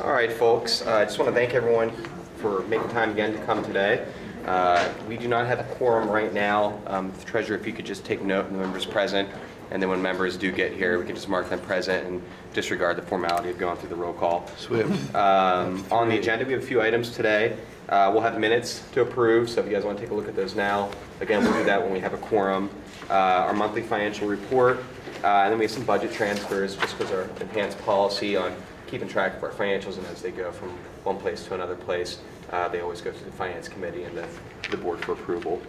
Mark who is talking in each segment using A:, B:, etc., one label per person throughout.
A: All right, folks. I just want to thank everyone for making time again to come today. We do not have a quorum right now. Treasurer, if you could just take note of the members present, and then when members do get here, we can just mark them present and disregard the formality of going through the roll call.
B: Swift.
A: On the agenda, we have a few items today. We'll have minutes to approve, so if you guys want to take a look at those now. Again, we'll do that when we have a quorum. Our monthly financial report, and then we have some budget transfers, just because our enhanced policy on keeping track of our financials, and as they go from one place to another place, they always go through the Finance Committee and the Board for approval.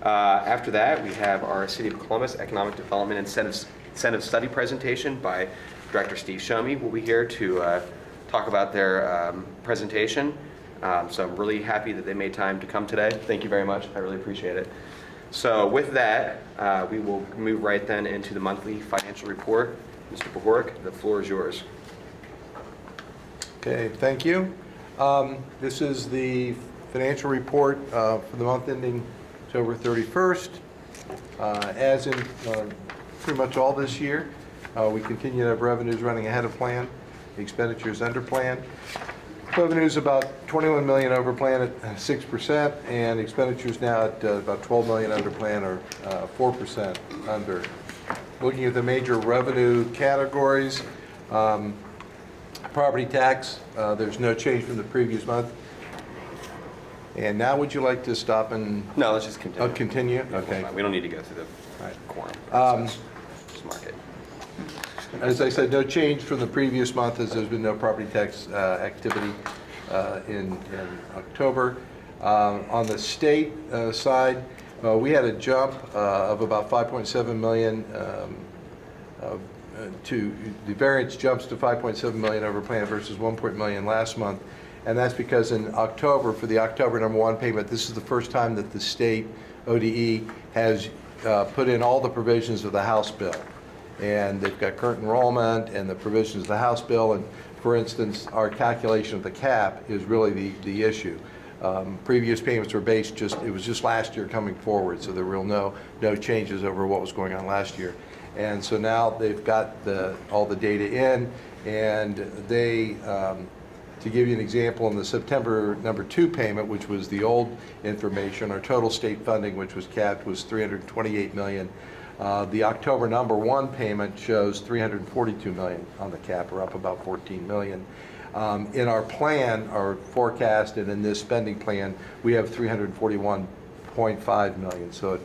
A: After that, we have our City of Columbus Economic Development Incentive Study presentation by Director Steve Shomi. Will be here to talk about their presentation. So I'm really happy that they made time to come today. Thank you very much. I really appreciate it. So with that, we will move right then into the monthly financial report. Mr. Pahoric, the floor is yours.
B: Okay, thank you. This is the financial report for the month ending October 31st. As in pretty much all this year, we continue to have revenues running ahead of plan, expenditures under plan. Revenues about $21 million over plan at 6%, and expenditures now at about $12 million under plan, or 4% under. Looking at the major revenue categories, property tax, there's no change from the previous month. And now would you like to stop and?
A: No, let's just continue.
B: Oh, continue? Okay.
A: We don't need to go through the
B: Right.
A: quorum process. Just mark it.
B: As I said, no change from the previous month, as there's been no property tax activity in October. On the state side, we had a jump of about $5.7 million. The variance jumps to $5.7 million over plan versus $1 million last month. And that's because in October, for the October number 1 payment, this is the first time that the state ODE has put in all the provisions of the House bill. And they've got current enrollment and the provisions of the House bill. And for instance, our calculation of the cap is really the issue. Previous payments were based it was just last year coming forward, so there were no changes over what was going on last year. And so now they've got all the data in, and they, to give you an example, in the September number 2 payment, which was the old information, our total state funding, which was capped, was $328 million. The October number 1 payment shows $342 million on the cap, or up about $14 million. In our plan, our forecast, and in this spending plan, we have $341.5 million, so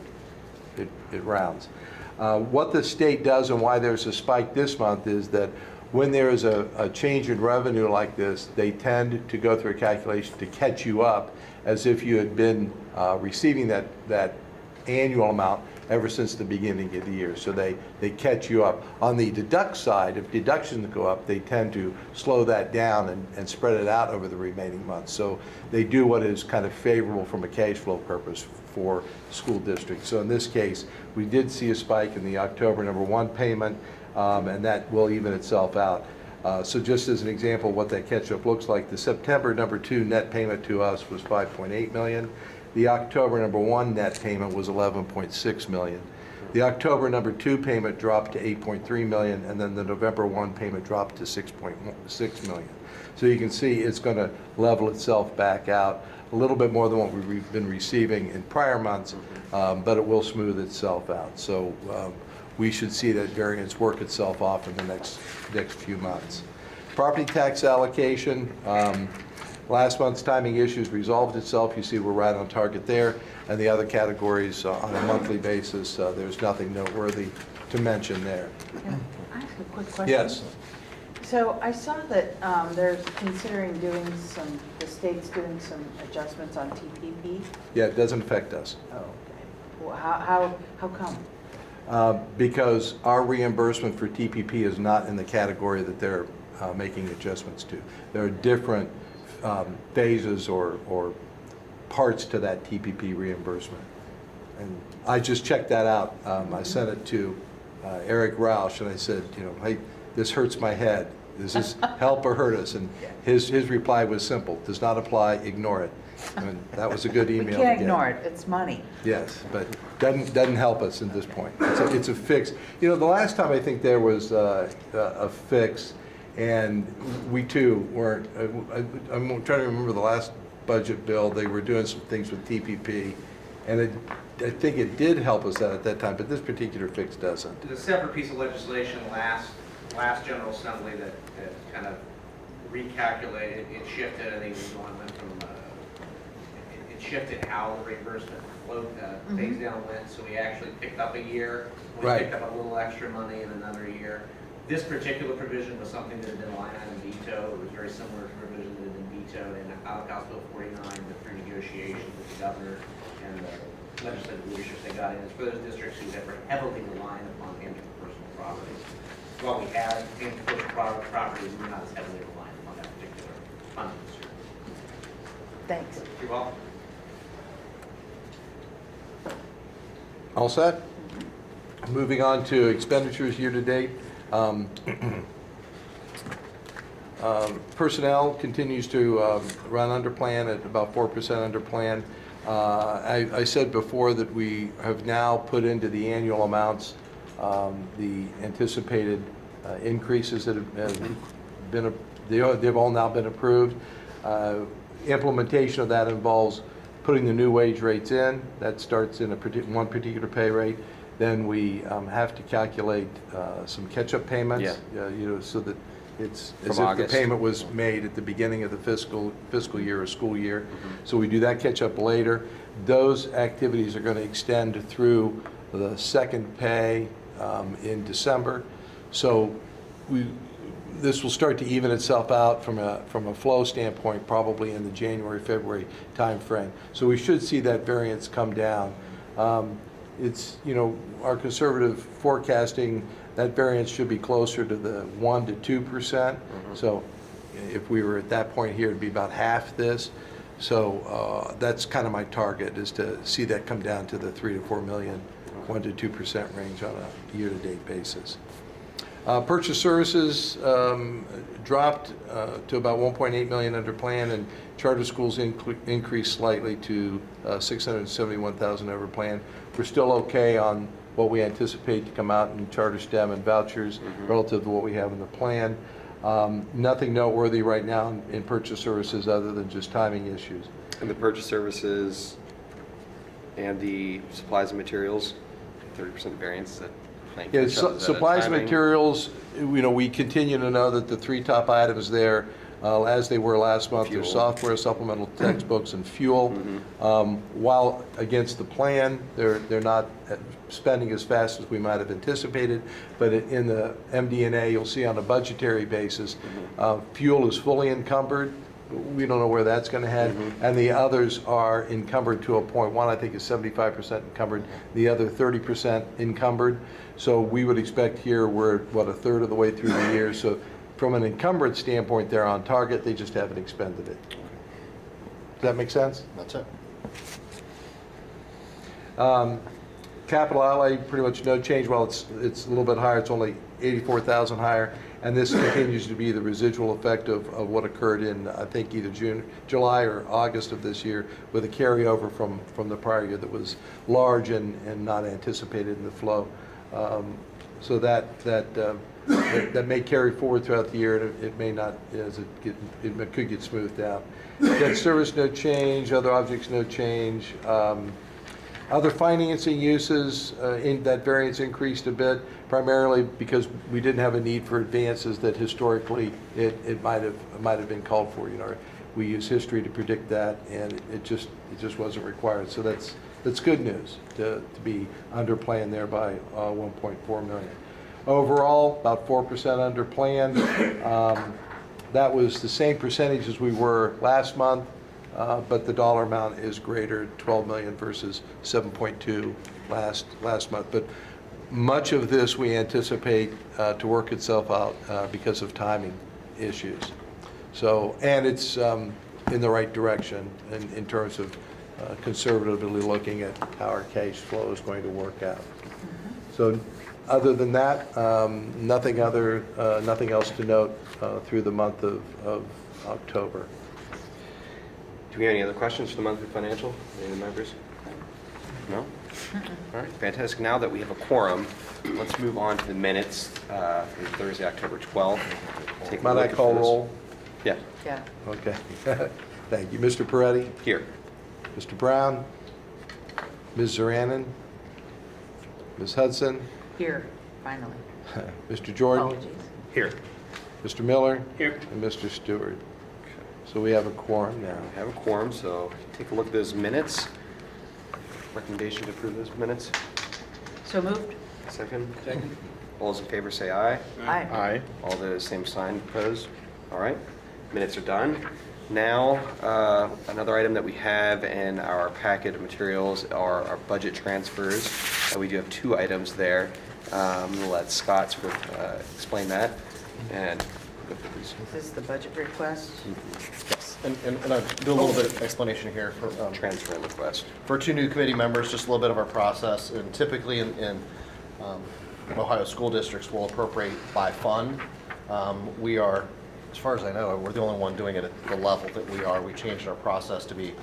B: it rounds. What the state does and why there's a spike this month is that when there is a change in revenue like this, they tend to go through a calculation to catch you up as if you had been receiving that annual amount ever since the beginning of the year. So they catch you up. On the deduct side, if deductions go up, they tend to slow that down and spread it out over the remaining months. So they do what is kind of favorable from a cash flow purpose for school districts. So in this case, we did see a spike in the October number 1 payment, and that will even itself out. So just as an example of what that catch-up looks like, the September number 2 net payment to us was $5.8 million. The October number 1 net payment was $11.6 million. The October number 2 payment dropped to $8.3 million, and then the November 1 payment dropped to $6.6 million. So you can see it's going to level itself back out a little bit more than what we've been receiving in prior months, but it will smooth itself out. So we should see that variance work itself off in the next few months. Property tax allocation. Last month's timing issues resolved itself. You see we're right on target there. And the other categories on a monthly basis, there's nothing noteworthy to mention there.
C: Can I ask a quick question?
B: Yes.
C: So I saw that they're considering the state's doing some adjustments on TPP.
B: Yeah, it doesn't affect us.
C: Oh, okay. Well, how come?
B: Because our reimbursement for TPP is not in the category that they're making adjustments to. There are different phases or parts to that TPP reimbursement. And I just checked that out. I sent it to Eric Roush, and I said, hey, this hurts my head. Does this help or hurt us? And his reply was simple: does not apply, ignore it. And that was a good email.
C: We can't ignore it. It's money.
B: Yes, but doesn't help us at this point. It's a fix. The last time I think there was a fix And we too weren't, I'm trying to remember the last budget bill, they were doing some things with TPP, and I think it did help us out at that time, but this particular fix doesn't.
D: There's a separate piece of legislation last General Assembly that kind of recalculated, it shifted, I think it went from, it shifted how the reimbursement flowed, phase down went, so we actually picked up a year. We
B: Right.
D: picked up a little extra money in another year. This particular provision was something that had been line item vetoed. It was very similar to a provision that had been vetoed in House Bill 49, but through negotiations with the governor and the legislative leadership they got in. It's for those districts who have heavily reliant upon payment for personal properties. While we had payment for personal properties, we're not as heavily reliant upon that particular funding stream.
C: Thanks.
D: You're welcome.
B: All set? Moving on to expenditures year-to-date. Personnel continues to run under plan at about 4% under plan. I said before that we have now put into the annual amounts the anticipated increases that have been, they've all now been approved. Implementation of that involves putting the new wage rates in. That starts in one particular pay rate. Then we have to calculate some catch-up payments, so that it's as if the payment was made at the beginning of the fiscal year or school year. So we do that catch-up later. Those activities are going to extend through the second pay in December. So this will start to even itself out from a flow standpoint, probably in the January-February timeframe. So we should see that variance come down. It's, our conservative forecasting, that variance should be closer to the 1% to 2%. So if we were at that point here, it'd be about half this. So that's kind of my target, is to see that come down to the 3 to 4 million, 1% to 2% range on a year-to-date basis. Purchase services dropped to about 1.8 million under plan, and charter schools increased slightly to 671,000 over plan. We're still okay on what we anticipate to come out in charter STEM and vouchers relative to what we have in the plan. Nothing noteworthy right now in purchase services other than just timing issues.
A: And the purchase services and the supplies and materials, 30% variance, is that playing
B: Yeah,
A: catch up? Is that a
B: supplies and
A: timing?
B: materials, we continue to know that the three top items there, as they were last month,
A: Fuel.
B: are software, supplemental textbooks, and fuel. While against the plan, they're not spending as fast as we might have anticipated, but in the MD&A, you'll see on a budgetary basis, fuel is fully encumbered. We don't know where that's going to head, and the others are encumbered to a point. One, I think, is 75% encumbered, the other 30% encumbered. So we would expect here we're, a third of the way through the year. So from an encumbered standpoint, they're on target, they just haven't expended it. Does that make sense?
E: That's it.
B: Capital outlay, pretty much no change. Well, it's a little bit higher, it's only 84,000 higher, and this continues to be the residual effect of what occurred in, I think, either July or August of this year, with a carryover from the prior year that was large and not anticipated in the flow. So that may carry forward throughout the year, and it may not, as it could get smoothed out. Debt service, no change. Other objects, no change. Other financing uses, in that variance increased a bit, primarily because we didn't have a need for advances that historically it might have been called for. We use history to predict that, and it just wasn't required. So that's good news to be under plan there by 1.4 million. Overall, about 4% under plan. That was the same percentage as we were last month. But the dollar amount is greater, 12 million versus 7.2 last month. But much of this we anticipate to work itself out because of timing issues. So, and it's in the right direction in terms of conservatively looking at how our cash flow is going to work out. So, other than that, nothing else to note through the month of October.
A: Do we have any other questions for the monthly financial? Any of the members? No? All right, fantastic. Now that we have a quorum, let's move on to the minutes from Thursday, October 12th. Take a
B: Might I
A: look at
B: call
A: those.
B: roll?
A: Yeah,
C: Yeah.
B: Okay. Thank you. Mr. Peretti?
A: here.
B: Mr. Brown? Ms. Zeranin? Ms. Hudson?
C: Here, finally.
B: Mr. Jordan?
C: Apologies.
A: Here.
B: Mr. Miller?
D: Here.
B: And Mr. Stewart. So we have a quorum now.
A: We have a quorum, so take a look at those minutes. Recommendation to approve those minutes.
C: So moved?
A: Second? Second. All those in favor say aye.
C: Aye.
A: All those same sign opposed. All right, minutes are done. Now, another item that we have in our packet of materials are our budget transfers. We do have 2 items there. I'm going to let Scott sort of explain that and go through these.
C: Is this the budget request?
E: Yes, and I'll do a little bit of explanation here
A: Transfer request.
E: for 2 new committee members, just a little bit of our process. And typically in Ohio school districts, we'll appropriate by fund. We are, as far as I know, we're the only one doing it at the level that we are. We changed our process to be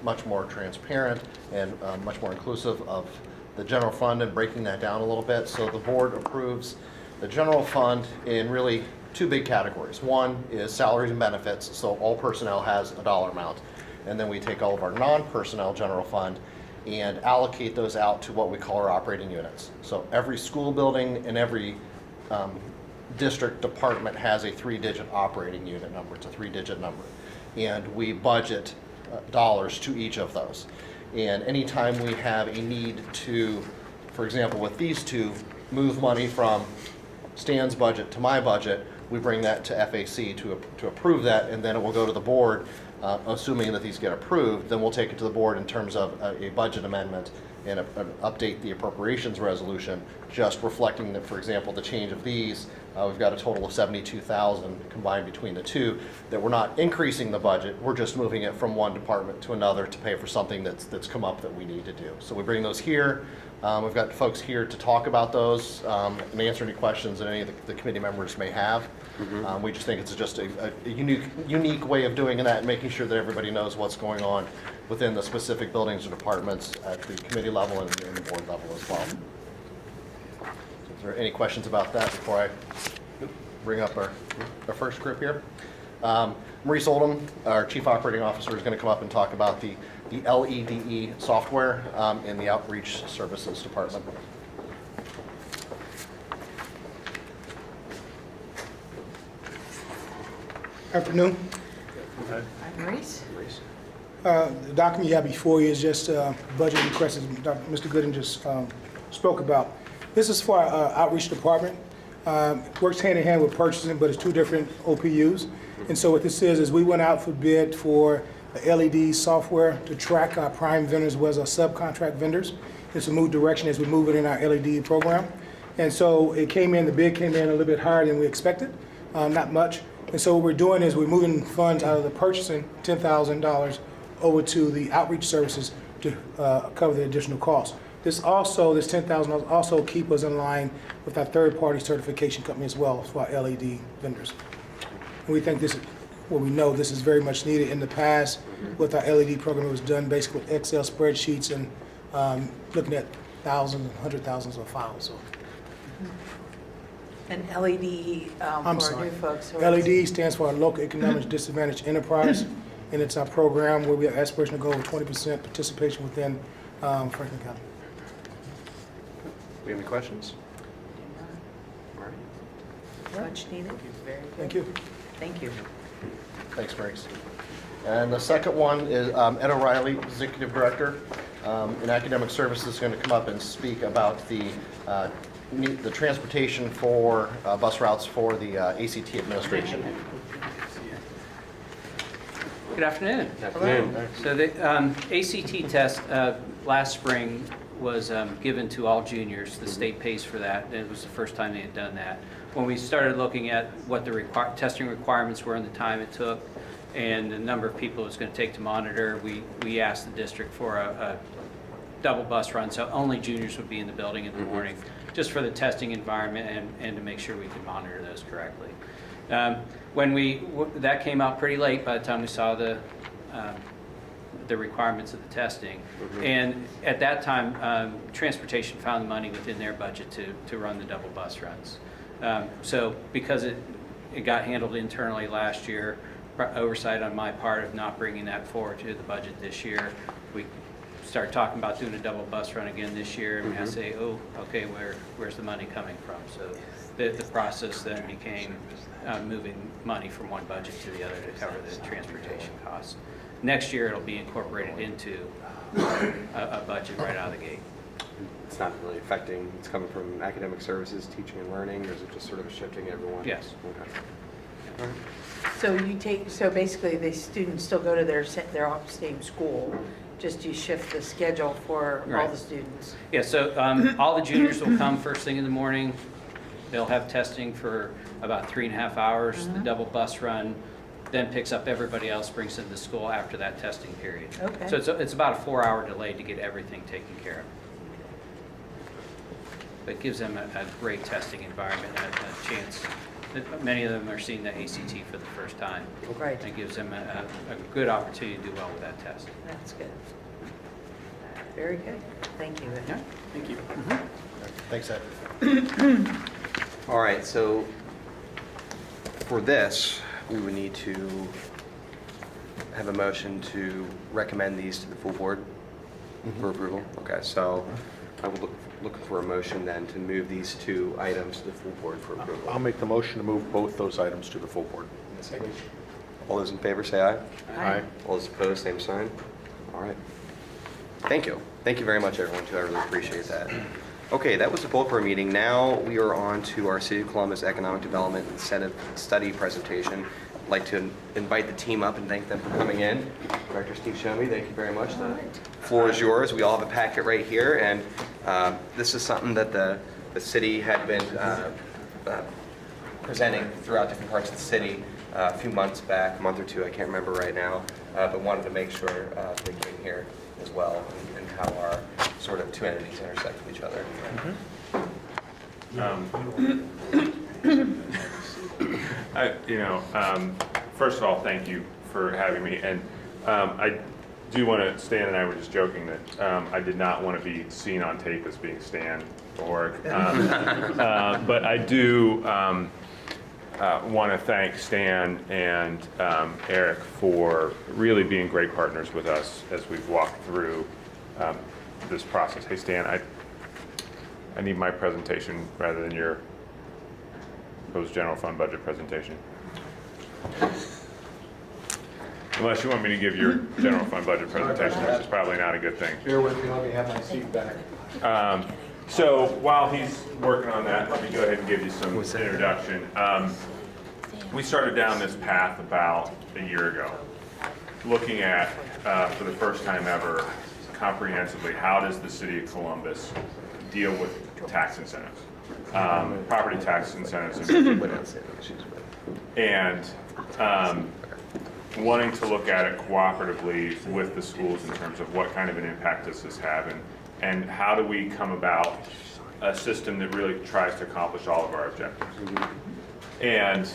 E: much more transparent and much more inclusive of the general fund and breaking that down a little bit. So the board approves the general fund in really 2 big categories. One is salaries and benefits, so all personnel has a dollar amount. And then we take all of our non-personnel general fund and allocate those out to what we call our operating units. So every school building and every district department has a 3-digit operating unit number. It's a 3-digit number. And we budget dollars to each of those. And anytime we have a need to, for example, with these 2, move money from Stan's budget to my budget, we bring that to FAC to approve that, and then it will go to the board. Assuming that these get approved, then we'll take it to the board in terms of a budget amendment and update the appropriations resolution, just reflecting that, for example, the change of these, we've got a total of $72,000 combined between the 2, that we're not increasing the budget, we're just moving it from one department to another to pay for something that's come up that we need to do. So we bring those here. We've got folks here to talk about those and answer any questions that any of the committee members may have. We just think it's just a unique way of doing that and making sure that everybody knows what's going on within the specific buildings or departments at the committee level and the board level as well. So is there any questions about that before I bring up our first group here? Maurice Oldham, our Chief Operating Officer, is going to come up and talk about the LEDE software in the Outreach Services Department.
F: Afternoon.
C: Hi, Maurice?
F: The document you have before you is just budget requests that Mr. Gooden just spoke about. This is for our outreach department. Works hand in hand with purchasing, but it's 2 different OPUs. And so what this is we went out for bid for the LED software to track our prime vendors as well as our subcontract vendors. It's a move direction as we move it in our LED program. And so it came in, the bid came in a little bit higher than we expected, not much. And so what we're doing is we're moving funds out of the purchasing, $10,000, over to the outreach services to cover the additional costs. This $10,000 also keep us in line with our third-party certification company as well for our LED vendors. And we think we know this is very much needed. In the past, with our LED program, it was done basically with Excel spreadsheets and looking at thousands and hundred thousands of files. So.
C: And LED for
F: I'm
C: our
F: sorry.
C: new folks. who are-
F: LED stands for our Local Economic Disadvantaged Enterprise, and it's our program where we have aspirational goal of 20% participation within Franklin County.
A: We have any questions? All right.
C: Much needed. Very good.
F: Thank you.
C: Thank you.
E: Thanks, Maurice. And the second one is Ed O'Reilly, Executive Director in Academic Services, is going to come up and speak about the transportation for bus routes for the ACT administration.
G: Good afternoon.
A: Good afternoon.
G: So the ACT test last spring was given to all juniors. The state pays for that. And it was the first time they had done that. When we started looking at what the testing requirements were and the time it took and the number of people it was going to take to monitor, we asked the district for a double bus run, so only juniors would be in the building in the morning, just for the testing environment and to make sure we could monitor those correctly. When that came out pretty late by the time we saw the the requirements of the testing. And at that time, transportation found the money within their budget to run the double bus runs. So because it got handled internally last year, oversight on my part of not bringing that forward to the budget this year, we start talking about doing a double bus run again this year, and I say, oh, okay, where's the money coming from? So the process then became moving money from one budget to the other to cover the transportation costs. Next year, it'll be incorporated into a budget right out of the gate.
A: It's not really affecting, it's coming from academic services, teaching and learning, or is it just sort of shifting everyone?
G: Yes.
A: Okay. All right.
C: So basically, the students still go to their same school, just you shift the schedule for all
G: Right.
C: the students.
G: Yeah, so all the juniors will come first thing in the morning. They'll have testing for about 3.5 hours. The double bus run then picks up everybody else, brings them to school after that testing period.
C: Okay.
G: So it's about a 4-hour delay to get everything taken care of. But it gives them a great testing environment, a chance. Many of them are seeing the ACT for the first time.
C: Right.
G: It gives them a good opportunity to do well with that test.
C: That's good. Very good. Thank you.
G: Yeah, thank you.
E: Thanks, Ed.
A: All right, so for this, we would need to have a motion to recommend these to the full board for approval. Okay, so I would look for a motion then to move these two items to the full board for approval.
H: I'll make the motion to move both those items to the full board.
A: All those in favor say aye.
H: Aye.
A: All those opposed, same sign. All right. Thank you. Thank you very much, everyone, too. I really appreciate that. Okay, that was the bulk of our meeting. Now we are on to our City of Columbus Economic Development Incentive Study presentation. I'd like to invite the team up and thank them for coming in. Director Steve Shomey, thank you very much. The floor is yours. We all have a packet right here, and this is something that the city had been presenting throughout different parts of the city a few months back, a month or two, I can't remember right now, but wanted to make sure they came here as well, and how our sort of two entities intersect with each other.
I: First of all, thank you for having me. And I do want to, Stan and I were just joking that I did not want to be seen on tape as being Stan or, but I do want to thank Stan and Eric for really being great partners with us as we've walked through this process. Hey, Stan, I need my presentation rather than your proposed general fund budget presentation. Unless you want me to give your general fund budget presentation, which is probably not a good thing.
B: Bear with me, let me have my seat back.
I: So while he's working on that, let me go ahead and give you some introduction. We started down this path about a year ago, looking at, for the first time ever, comprehensively, how does the city of Columbus deal with tax incentives, property tax incentives in particular. And wanting to look at it cooperatively with the schools in terms of what kind of an impact does this have, and how do we come about a system that really tries to accomplish all of our objectives. And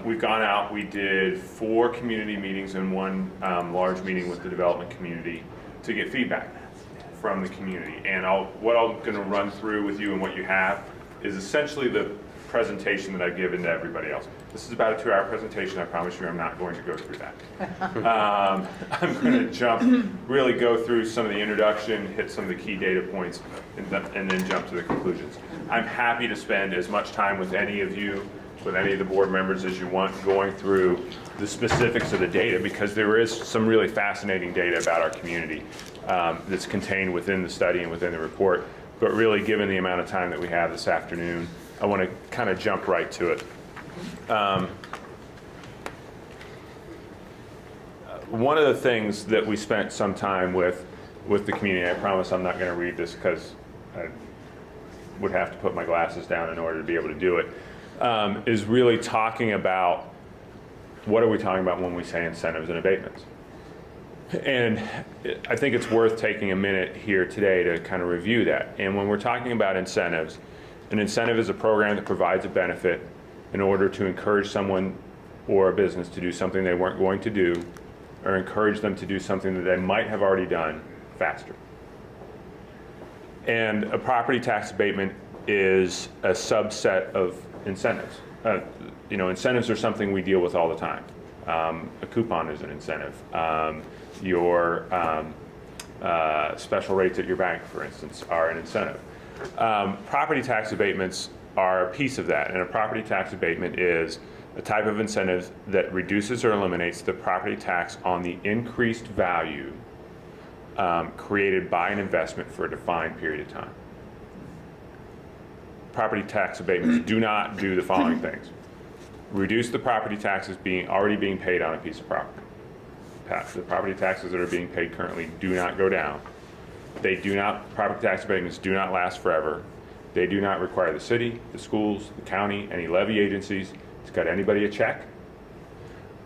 I: we've gone out, we did 4 community meetings and 1 large meeting with the development community to get feedback from the community. And what I'm going to run through with you and what you have is essentially the presentation that I've given to everybody else. This is about a 2-hour presentation. I promise you I'm not going to go through that. I'm going to really go through some of the introduction, hit some of the key data points, and then jump to the conclusions. I'm happy to spend as much time with any of you, with any of the board members as you want, going through the specifics of the data, because there is some really fascinating data about our community that's contained within the study and within the report. But really, given the amount of time that we have this afternoon, I want to kind of jump right to it. One of the things that we spent some time with the community, I promise I'm not going to read this because I would have to put my glasses down in order to be able to do it, is really talking about what are we talking about when we say incentives and abatements. And I think it's worth taking a minute here today to kind of review that. And when we're talking about incentives, an incentive is a program that provides a benefit in order to encourage someone or a business to do something they weren't going to do or encourage them to do something that they might have already done faster. And a property tax abatement is a subset of incentives. Incentives are something we deal with all the time. A coupon is an incentive. Your special rates at your bank, for instance, are an incentive. Property tax abatements are a piece of that, and a property tax abatement is a type of incentive that reduces or eliminates the property tax on the increased value created by an investment for a defined period of time. Property tax abatements do not do the following things. Reduce the property taxes already being paid on a piece of property. The property taxes that are being paid currently do not go down. Property tax abatements do not last forever. They do not require the city, the schools, the county, any levy agencies to cut anybody a check.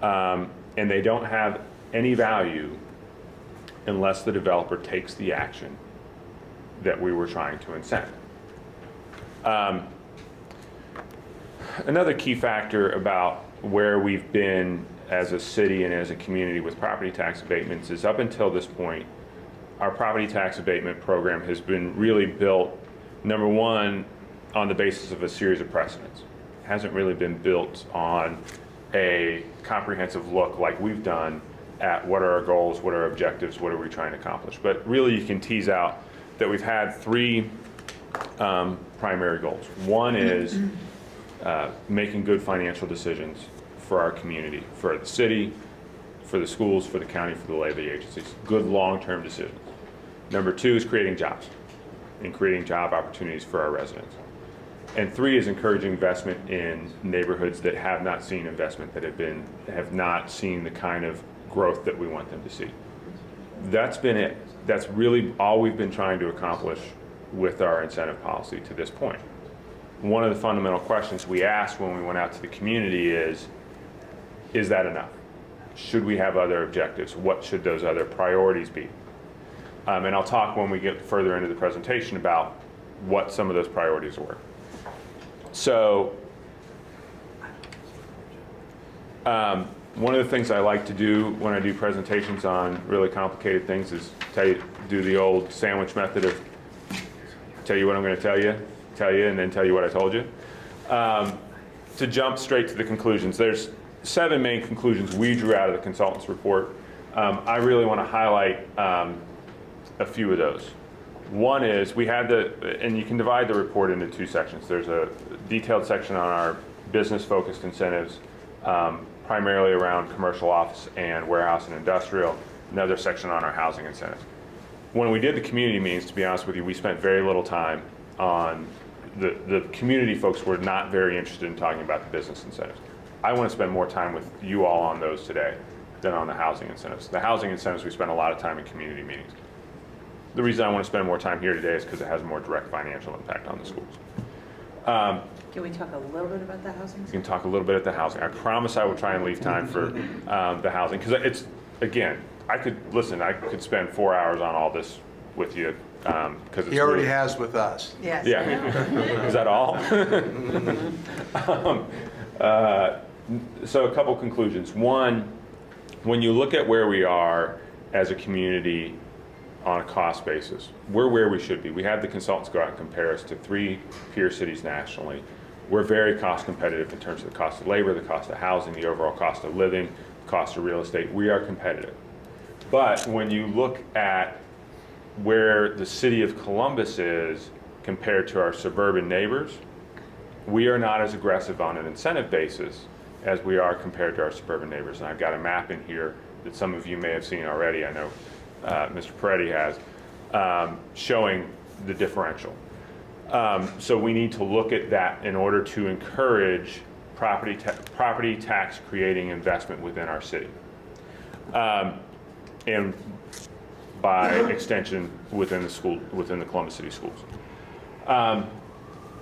I: And they don't have any value unless the developer takes the action that we were trying to incent. Another key factor about where we've been as a city and as a community with property tax abatements is up until this point, our property tax abatement program has been really built, number one, on the basis of a series of precedents. It hasn't really been built on a comprehensive look like we've done at what are our goals, what are our objectives, what are we trying to accomplish. But really you can tease out that we've had three primary goals. One is making good financial decisions for our community, for the city, for the schools, for the county, for the levy agencies. Good long-term decisions. Number two is creating jobs and creating job opportunities for our residents. And three is encouraging investment in neighborhoods that have not seen investment, that have not seen the kind of growth that we want them to see. That's been it. That's really all we've been trying to accomplish with our incentive policy to this point. One of the fundamental questions we asked when we went out to the community is that enough? Should we have other objectives? What should those other priorities be? And I'll talk when we get further into the presentation about what some of those priorities were. So, one of the things I like to do when I do presentations on really complicated things is do the old sandwich method of tell you what I'm going to tell you, and then tell you what I told you. To jump straight to the conclusions, there's 7 main conclusions we drew out of the consultant's report. I really want to highlight a few of those. One is we had and you can divide the report into 2 sections. There's a detailed section on our business-focused incentives, primarily around commercial office and warehouse and industrial, another section on our housing incentives. When we did the community meetings, to be honest with you, we spent very little time on the community folks were not very interested in talking about the business incentives. I want to spend more time with you all on those today than on the housing incentives. The housing incentives, we spend a lot of time in community meetings. The reason I want to spend more time here today is because it has a more direct financial impact on the schools.
C: Can we talk a little bit about the housing?
I: We can talk a little bit at the housing. I promise I will try and leave time for the housing, because it's, again, I could spend 4 hours on all this with you, because it's
B: He already
I: really-
B: has with us.
C: Yes.
I: Yeah. Is that all? So a couple conclusions. One, when you look at where we are as a community on a cost basis, we're where we should be. We had the consultants go out and compare us to 3 peer cities nationally. We're very cost competitive in terms of the cost of labor, the cost of housing, the overall cost of living, the cost of real estate. We are competitive. But when you look at where the city of Columbus is compared to our suburban neighbors, we are not as aggressive on an incentive basis as we are compared to our suburban neighbors. And I've got a map in here that some of you may have seen already. I know Mr. Peretti has, showing the differential. So we need to look at that in order to encourage property tax creating investment within our city. And by extension within the Columbus City Schools.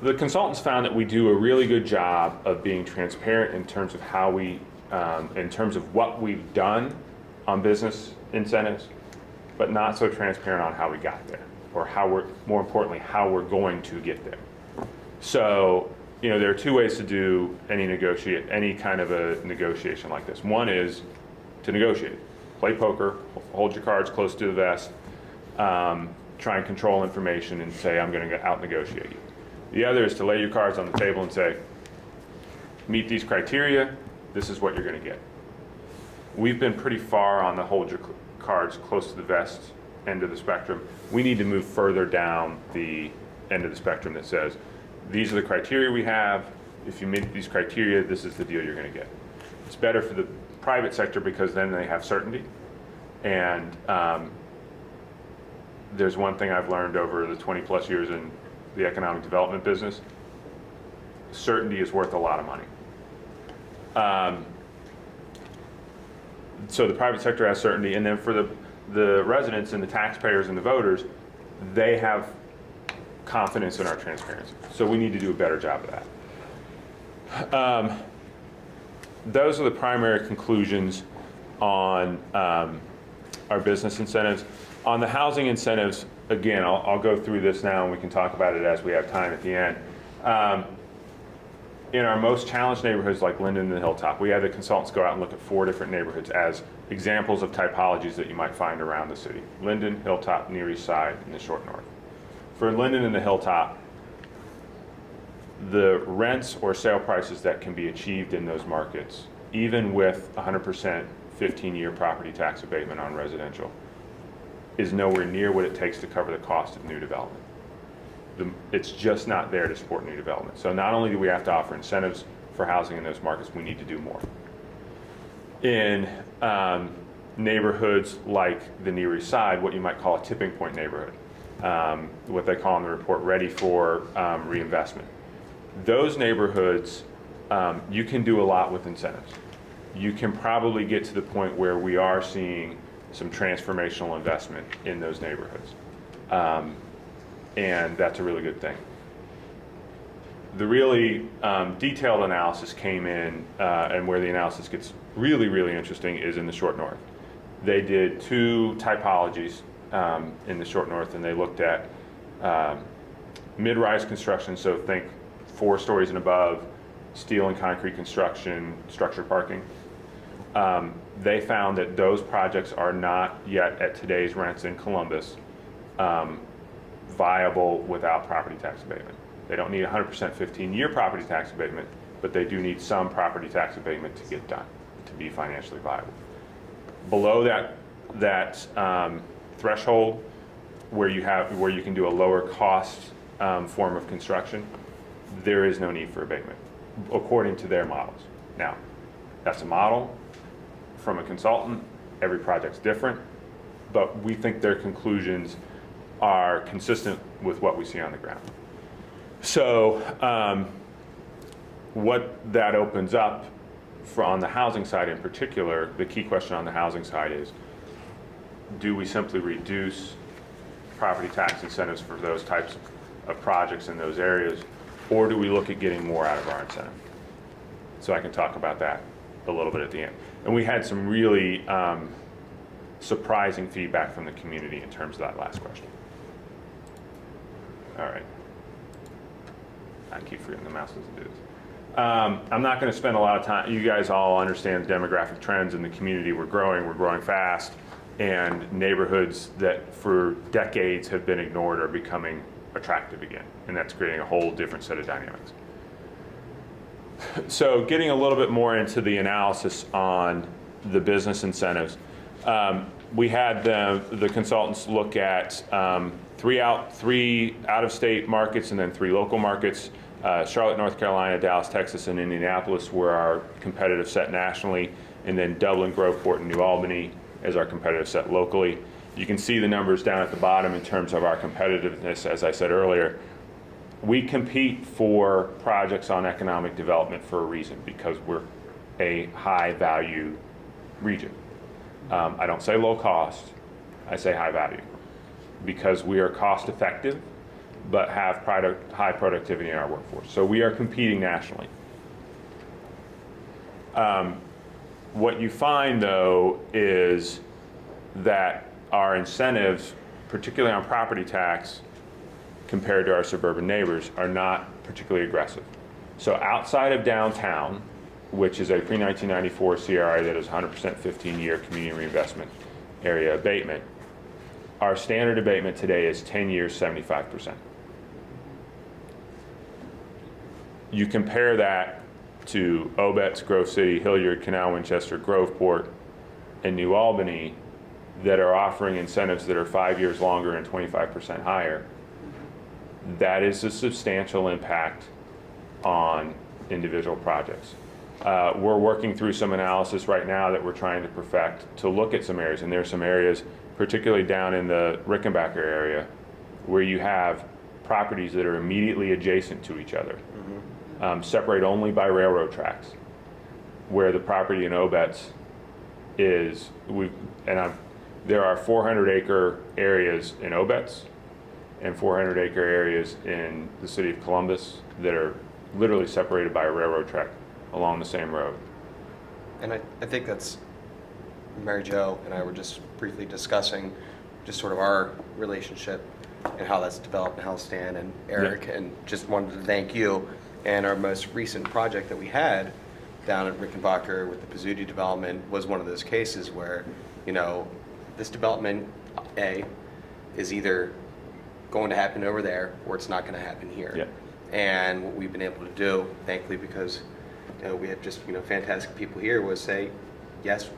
I: The consultants found that we do a really good job of being transparent in terms of how in terms of what we've done on business incentives, but not so transparent on how we got there, or more importantly, how we're going to get there. So, there are 2 ways to do any kind of a negotiation like this. One is to negotiate. play poker, hold your cards close to the vest, try and control information and say, I'm going to out negotiate you. The other is to lay your cards on the table and say, meet these criteria, this is what you're going to get. We've been pretty far on the hold your cards close to the vest end of the spectrum. We need to move further down the end of the spectrum that says, these are the criteria we have. If you meet these criteria, this is the deal you're going to get. It's better for the private sector because then they have certainty. And there's one thing I've learned over the 20 plus years in the economic development business. Certainty is worth a lot of money. So the private sector has certainty, and then for the residents and the taxpayers and the voters, they have confidence in our transparency. So we need to do a better job of that. Those are the primary conclusions on our business incentives. On the housing incentives, again, I'll go through this now and we can talk about it as we have time at the end. In our most challenged neighborhoods like Linden and the Hilltop, we had the consultants go out and look at 4 different neighborhoods as examples of typologies that you might find around the city. Linden, Hilltop, Near East Side, and the Short North. For Linden and the Hilltop, the rents or sale prices that can be achieved in those markets, even with 100% 15-year property tax abatement on residential, is nowhere near what it takes to cover the cost of new development. It's just not there to support new development. So not only do we have to offer incentives for housing in those markets, we need to do more. In neighborhoods like the Near East Side, what you might call a tipping point neighborhood, what they call in the report, ready for reinvestment. Those neighborhoods, you can do a lot with incentives. You can probably get to the point where we are seeing some transformational investment in those neighborhoods. And that's a really good thing. The really detailed analysis came in, and where the analysis gets really, really interesting is in the Short North. They did 2 typologies in the Short North, and they looked at mid-rise construction, so think 4 stories and above, steel and concrete construction, structured parking. They found that those projects are not yet at today's rents in Columbus viable without property tax abatement. They don't need 100% 15-year property tax abatement, but they do need some property tax abatement to get done, to be financially viable. Below that threshold, where you can do a lower cost form of construction, there is no need for abatement, according to their models. Now, that's a model from a consultant. Every project's different, but we think their conclusions are consistent with what we see on the ground. So what that opens up for on the housing side in particular, the key question on the housing side is, do we simply reduce property tax incentives for those types of projects in those areas, or do we look at getting more out of our incentive? So I can talk about that a little bit at the end. And we had some really surprising feedback from the community in terms of that last question. All right. I keep forgetting the mouse doesn't do this. I'm not going to spend a lot of time. You guys all understand demographic trends in the community. We're growing fast, and neighborhoods that for decades have been ignored are becoming attractive again, and that's creating a whole different set of dynamics. So getting a little bit more into the analysis on the business incentives, we had the consultants look at 3 out-of-state markets and then 3 local markets. Charlotte, North Carolina, Dallas, Texas, and Indianapolis were our competitive set nationally, and then Dublin, Groveport, and New Albany as our competitive set locally. You can see the numbers down at the bottom in terms of our competitiveness. As I said earlier, we compete for projects on economic development for a reason, because we're a high value region. I don't say low cost, I say high value, because we are cost effective but have high productivity in our workforce. So we are competing nationally. What you find though is that our incentives, particularly on property tax, compared to our suburban neighbors, are not particularly aggressive. So outside of downtown, which is a pre-1994 CRI that is 100% 15-year community reinvestment area abatement. Our standard abatement today is 10 years, 75%. You compare that to Obetz, Grove City, Hilliard, Canal Winchester, Groveport, and New Albany that are offering incentives that are 5 years longer and 25% higher. That is a substantial impact on individual projects. We're working through some analysis right now that we're trying to perfect to look at some areas, and there's some areas, particularly down in the Rickenbacker area, where you have properties that are immediately adjacent to each other, separated only by railroad tracks, where the property in Obetz is, there are 400-acre areas in Obetz and 400-acre areas in the city of Columbus that are literally separated by a railroad track along the same road.
A: And I think that's, Mary Jo and I were just briefly discussing just sort of our relationship and how that's developed, and how Stan and Eric, and just wanted to thank you. And our most recent project that we had down at Rickenbacker with the Pizzuti development was one of those cases where, you know, this development, A, is either going to happen over there or it's not going to happen here.
I: Yeah.
A: And what we've been able to do, thankfully, because we have just fantastic people here, was say, yes,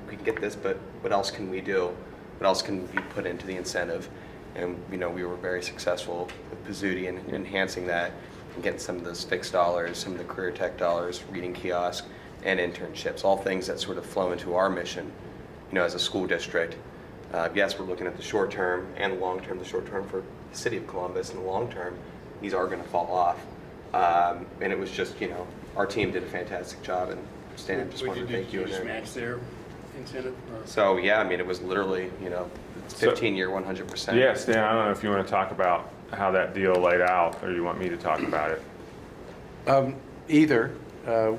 A: we can get this, but what else can we do? What else can be put into the incentive? And we were very successful with Pizzuti in enhancing that and getting some of those fixed dollars, some of the career tech dollars, reading kiosk, and internships, all things that sort of flow into our mission, as a school district. Yes, we're looking at the short term and the long term. The short term for the city of Columbus, and the long term, these are going to fall off. And it was just, our team did a fantastic job, and Stan, just wanted to thank you.
J: Just match their incentive?
A: So yeah, it was literally, it's 15-year, 100%.
I: Yeah, Stan, I don't know if you want to talk about how that deal laid out, or you want me to talk about it?
B: Either.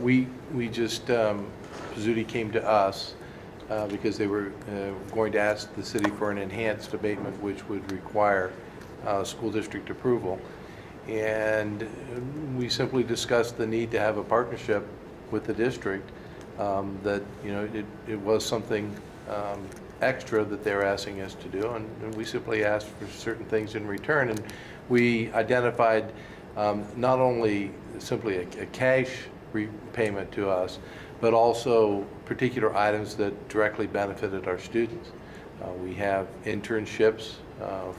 B: We just, Pizzuti came to us because they were going to ask the city for an enhanced abatement, which would require school district approval. And we simply discussed the need to have a partnership with the district, that, it was something extra that they're asking us to do, and we simply asked for certain things in return. And we identified not only simply a cash repayment to us, but also particular items that directly benefited our students. We have internships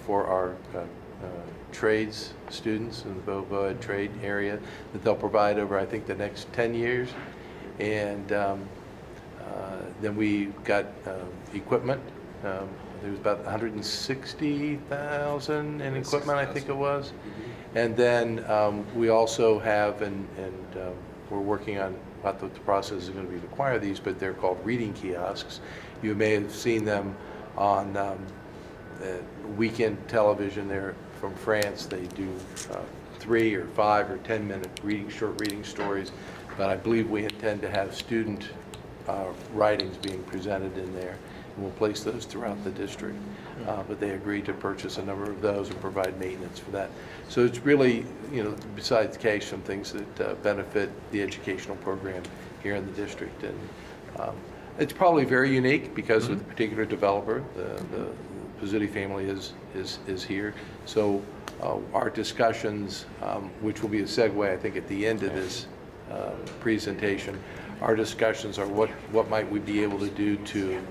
B: for our trades students in the BOA trade area that they'll provide over, I think, the next 10 years. And then we got equipment. There was about 160,000 in equipment, I think it was. And then we also have, and we're working on what the process is going to be to acquire these, but they're called reading kiosks. You may have seen them on weekend television. They're from France. They do 3 or 5 or 10-minute short reading stories. But I believe we intend to have student writings being presented in there, and we'll place those throughout the district. But they agreed to purchase a number of those and provide maintenance for that. So it's really, besides cash, some things that benefit the educational program here in the district. And it's probably very unique because of the particular developer. The Pizzuti family is here. So our discussions, which will be a segue, I think, at the end of this presentation, our discussions are what might we be able to do to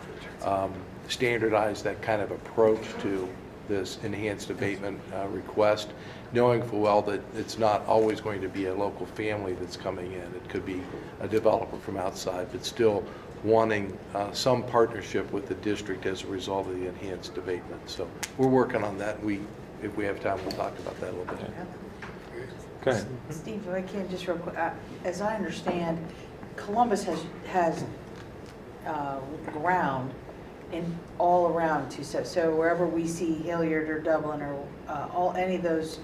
B: standardize that kind of approach to this enhanced abatement request, knowing full well that it's not always going to be a local family that's coming in. It could be a developer from outside, but still wanting some partnership with the district as a result of the enhanced abatement. So we're working on that. If we have time, we'll talk about that a little bit.
I: Go ahead.
C: Steve, if I can just real quick, as I understand, Columbus has ground in all around Tucson. So wherever we see Hilliard or Dublin or any of those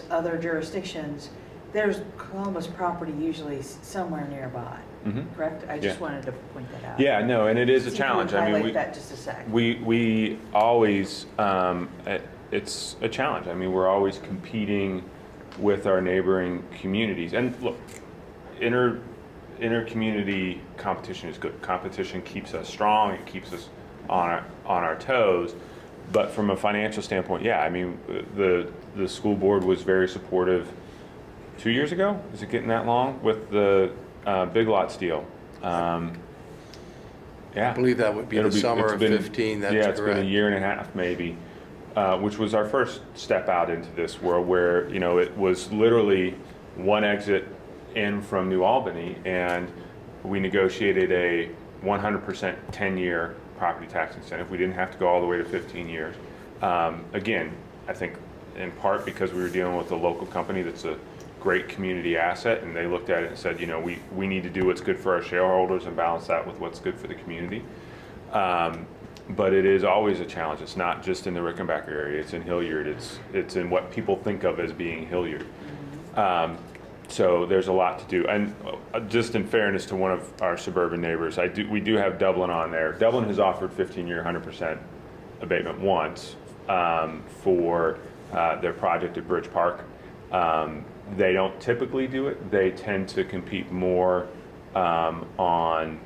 C: other jurisdictions, there's Columbus property usually somewhere nearby. Correct? I just wanted to point that out.
I: Yeah, no, and it is a
C: See if you would
I: challenge. I mean,
C: highlight that just a sec.
I: we always, it's a challenge. I mean, we're always competing with our neighboring communities. And look, inter-community competition is good. Competition keeps us strong, it keeps us on our toes. But from a financial standpoint, yeah, I mean, the school board was very supportive 2 years ago. Is it getting that long with the Big Lots deal? Yeah,
B: I believe that would be the summer
I: it's
B: of
I: been-
B: 15, that's
I: yeah,
B: correct.
I: it's been a year and a half maybe, which was our first step out into this world where, you know, it was literally one exit in from New Albany, and we negotiated a 100% 10-year property tax incentive. We didn't have to go all the way to 15 years. Again, I think in part because we were dealing with a local company that's a great community asset, and they looked at it and said, you know, we need to do what's good for our shareholders and balance that with what's good for the community. But it is always a challenge. It's not just in the Rickenbacker area. It's in Hilliard. It's in what people think of as being Hilliard. So there's a lot to do. And just in fairness to one of our suburban neighbors, we do have Dublin on there. Dublin has offered 15-year 100% abatement once for their project at Bridge Park. They don't typically do it. They tend to compete more on,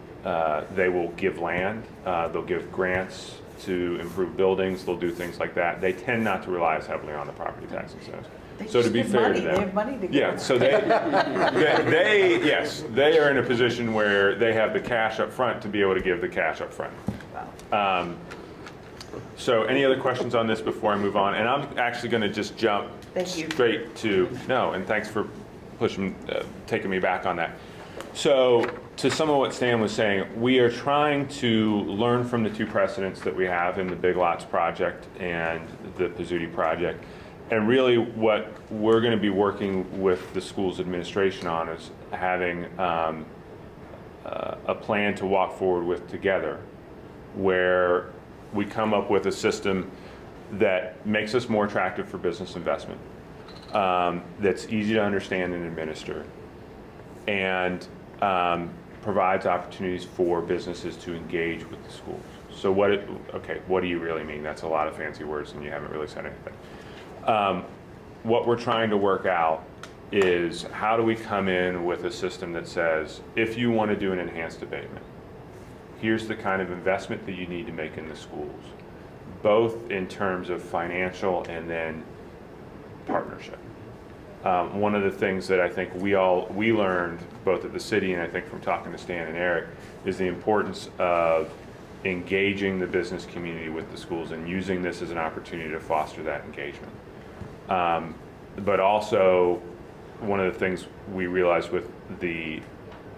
I: they will give land, they'll give grants to improve buildings, they'll do things like that. They tend not to rely as heavily on the property tax incentives.
C: They
I: So to
C: just
I: be
C: give
I: fair
C: money.
I: to them.
C: They have money to give.
I: Yeah, so they are in a position where they have the cash up front to be able to give the cash up front. So any other questions on this before I move on? And I'm actually going to just jump
C: Thank you.
I: straight to, no, and thanks for taking me back on that. So to some of what Stan was saying, we are trying to learn from the two precedents that we have in the Big Lots project and the Pizzuti project. And really what we're going to be working with the school's administration on is having a plan to walk forward with together, where we come up with a system that makes us more attractive for business investment, that's easy to understand and administer, and provides opportunities for businesses to engage with the schools. So what do you really mean? That's a lot of fancy words and you haven't really said anything. What we're trying to work out is how do we come in with a system that says, if you want to do an enhanced abatement, here's the kind of investment that you need to make in the schools, both in terms of financial and then partnership. One of the things that I think we learned both at the city and I think from talking to Stan and Eric is the importance of engaging the business community with the schools and using this as an opportunity to foster that engagement. But also, one of the things we realized with the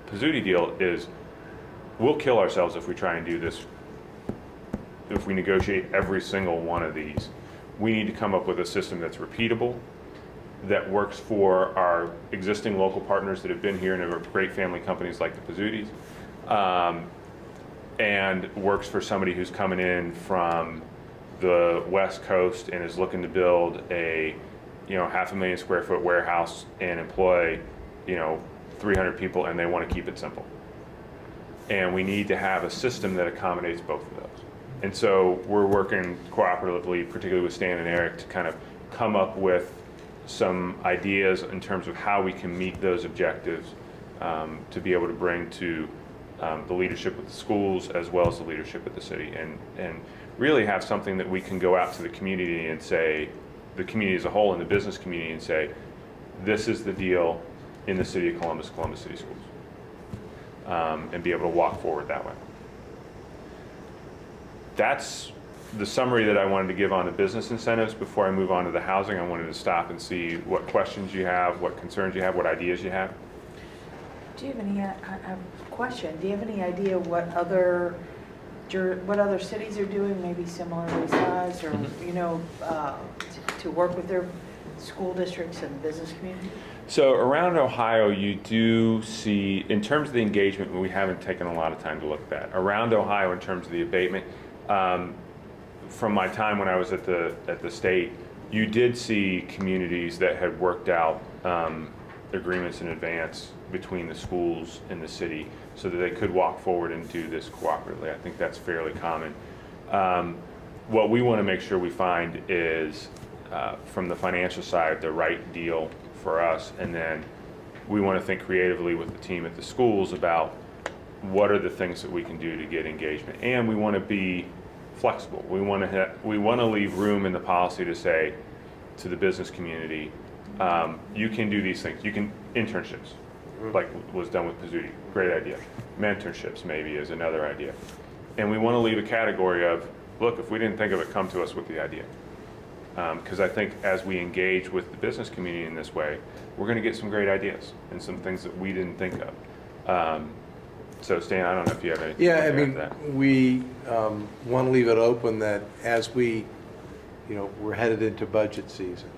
I: Pizzuti deal is we'll kill ourselves if we try and do this, if we negotiate every single one of these. We need to come up with a system that's repeatable, that works for our existing local partners that have been here and are great family companies like the Pizzutis, and works for somebody who's coming in from the West Coast and is looking to build a 500,000 square foot warehouse and employ 300 people, and they want to keep it simple. And we need to have a system that accommodates both of those. And so we're working cooperatively, particularly with Stan and Eric, to kind of come up with some ideas in terms of how we can meet those objectives, to be able to bring to the leadership of the schools as well as the leadership of the city, and really have something that we can go out to the community and say, the community as a whole and the business community, and say, this is the deal in the city of Columbus, Columbus City Schools, and be able to walk forward that way. That's the summary that I wanted to give on the business incentives. Before I move on to the housing, I wanted to stop and see what questions you have, what concerns you have, what ideas you have.
C: Do you have any, I have a question, do you have any idea what other cities are doing, maybe similarly sized, or, to work with their school districts and business community?
I: So around Ohio, you do see, in terms of the engagement, we haven't taken a lot of time to look at that. Around Ohio, in terms of the abatement, from my time when I was at the state, you did see communities that had worked out agreements in advance between the schools and the city so that they could walk forward and do this cooperatively. I think that's fairly common. What we want to make sure we find is, from the financial side, the right deal for us, and then we want to think creatively with the team at the schools about what are the things that we can do to get engagement. And we want to be flexible. We want to leave room in the policy to say to the business community, you can do these things. You can internships, like was done with Pizzuti. Great idea. Mentorships maybe is another idea. And we want to leave a category of, look, if we didn't think of it, come to us with the idea. Because I think as we engage with the business community in this way, we're going to get some great ideas and some things that we didn't think of. So Stan, I don't know if you have anything
B: Yeah,
I: to
B: I
I: add to
B: mean,
I: that.
B: we want to leave it open that as we, we're headed into budget season,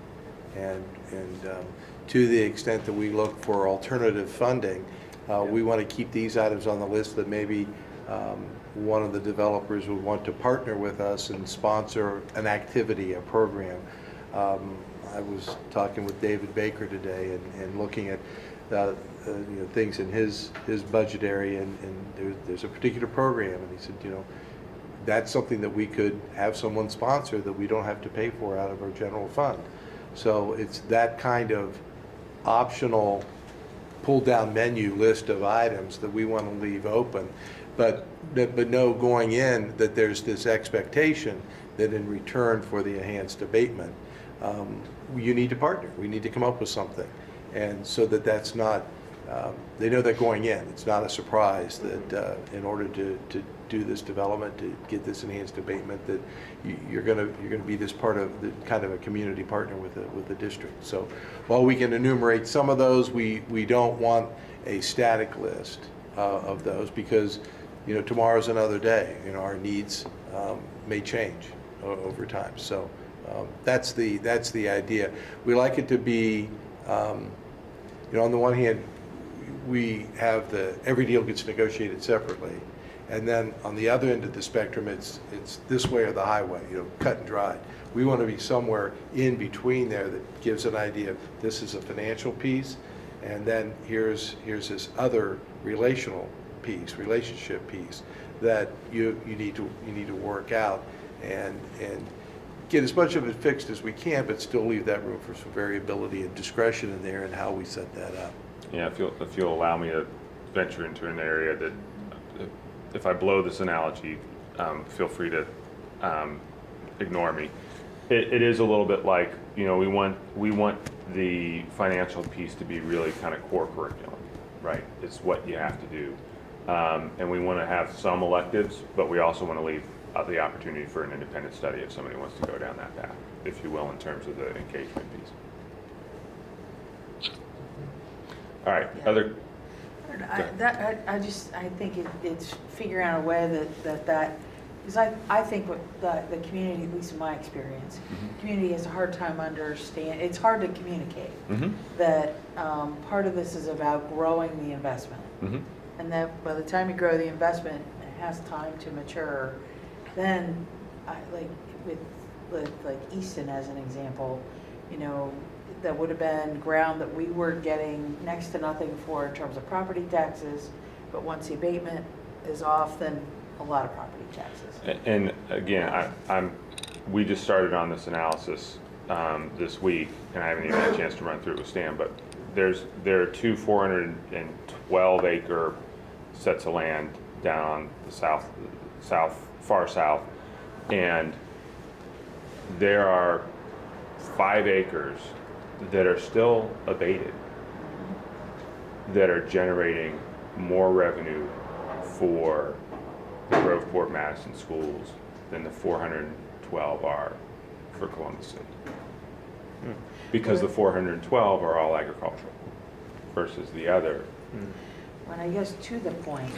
B: and to the extent that we look for alternative funding, we want to keep these items on the list that maybe one of the developers would want to partner with us and sponsor an activity, a program. I was talking with David Baker today and looking at things in his budget area, and there's a particular program, and he said, that's something that we could have someone sponsor that we don't have to pay for out of our general fund. So it's that kind of optional pull-down menu list of items that we want to leave open, but know going in that there's this expectation that in return for the enhanced abatement, you need to partner. We need to come up with something. And so that's not, they know that going in. It's not a surprise that in order to do this development, to get this enhanced abatement, that you're going to be this part of the kind of a community partner with the district. So while we can enumerate some of those, we don't want a static list of those, because tomorrow's another day. Our needs may change over time. So that's the idea. We like it to be, on the one hand, we have every deal gets negotiated separately, and then on the other end of the spectrum, it's this way or the highway, cut and dried. We want to be somewhere in between there that gives an idea of this is a financial piece, and then here's this other relationship piece that you need to work out and get as much of it fixed as we can, but still leave that room for some variability and discretion in there and how we set that up.
I: Yeah, if you'll allow me to venture into an area that, if I blow this analogy, feel free to ignore me. It is a little bit like, we want the financial piece to be really kind of core curriculum, right? It's what you have to do. And we want to have some electives, but we also want to leave the opportunity for an independent study if somebody wants to go down that path, if you will, in terms of the engagement piece. All right,
C: Yeah.
I: other,
C: I think it's figuring out a way that because I think what the community, at least in my experience, community has a hard time understanding. It's hard to communicate that part of this is about growing the investment, and that by the time you grow the investment, it has time to mature. Then, with Easton as an example, that would have been ground that we were getting next to nothing for in terms of property taxes, but once the abatement is off, then a lot of property taxes.
I: and again, we just started on this analysis this week, and I haven't even had a chance to run through it with Stan, but there are two 412 acre sets of land down on the far south, and there are 5 acres that are still abated that are generating more revenue for the Groveport Madison schools than the 412 are for Columbus City. Because the 412 are all agricultural versus the other.
C: When I guess to the point,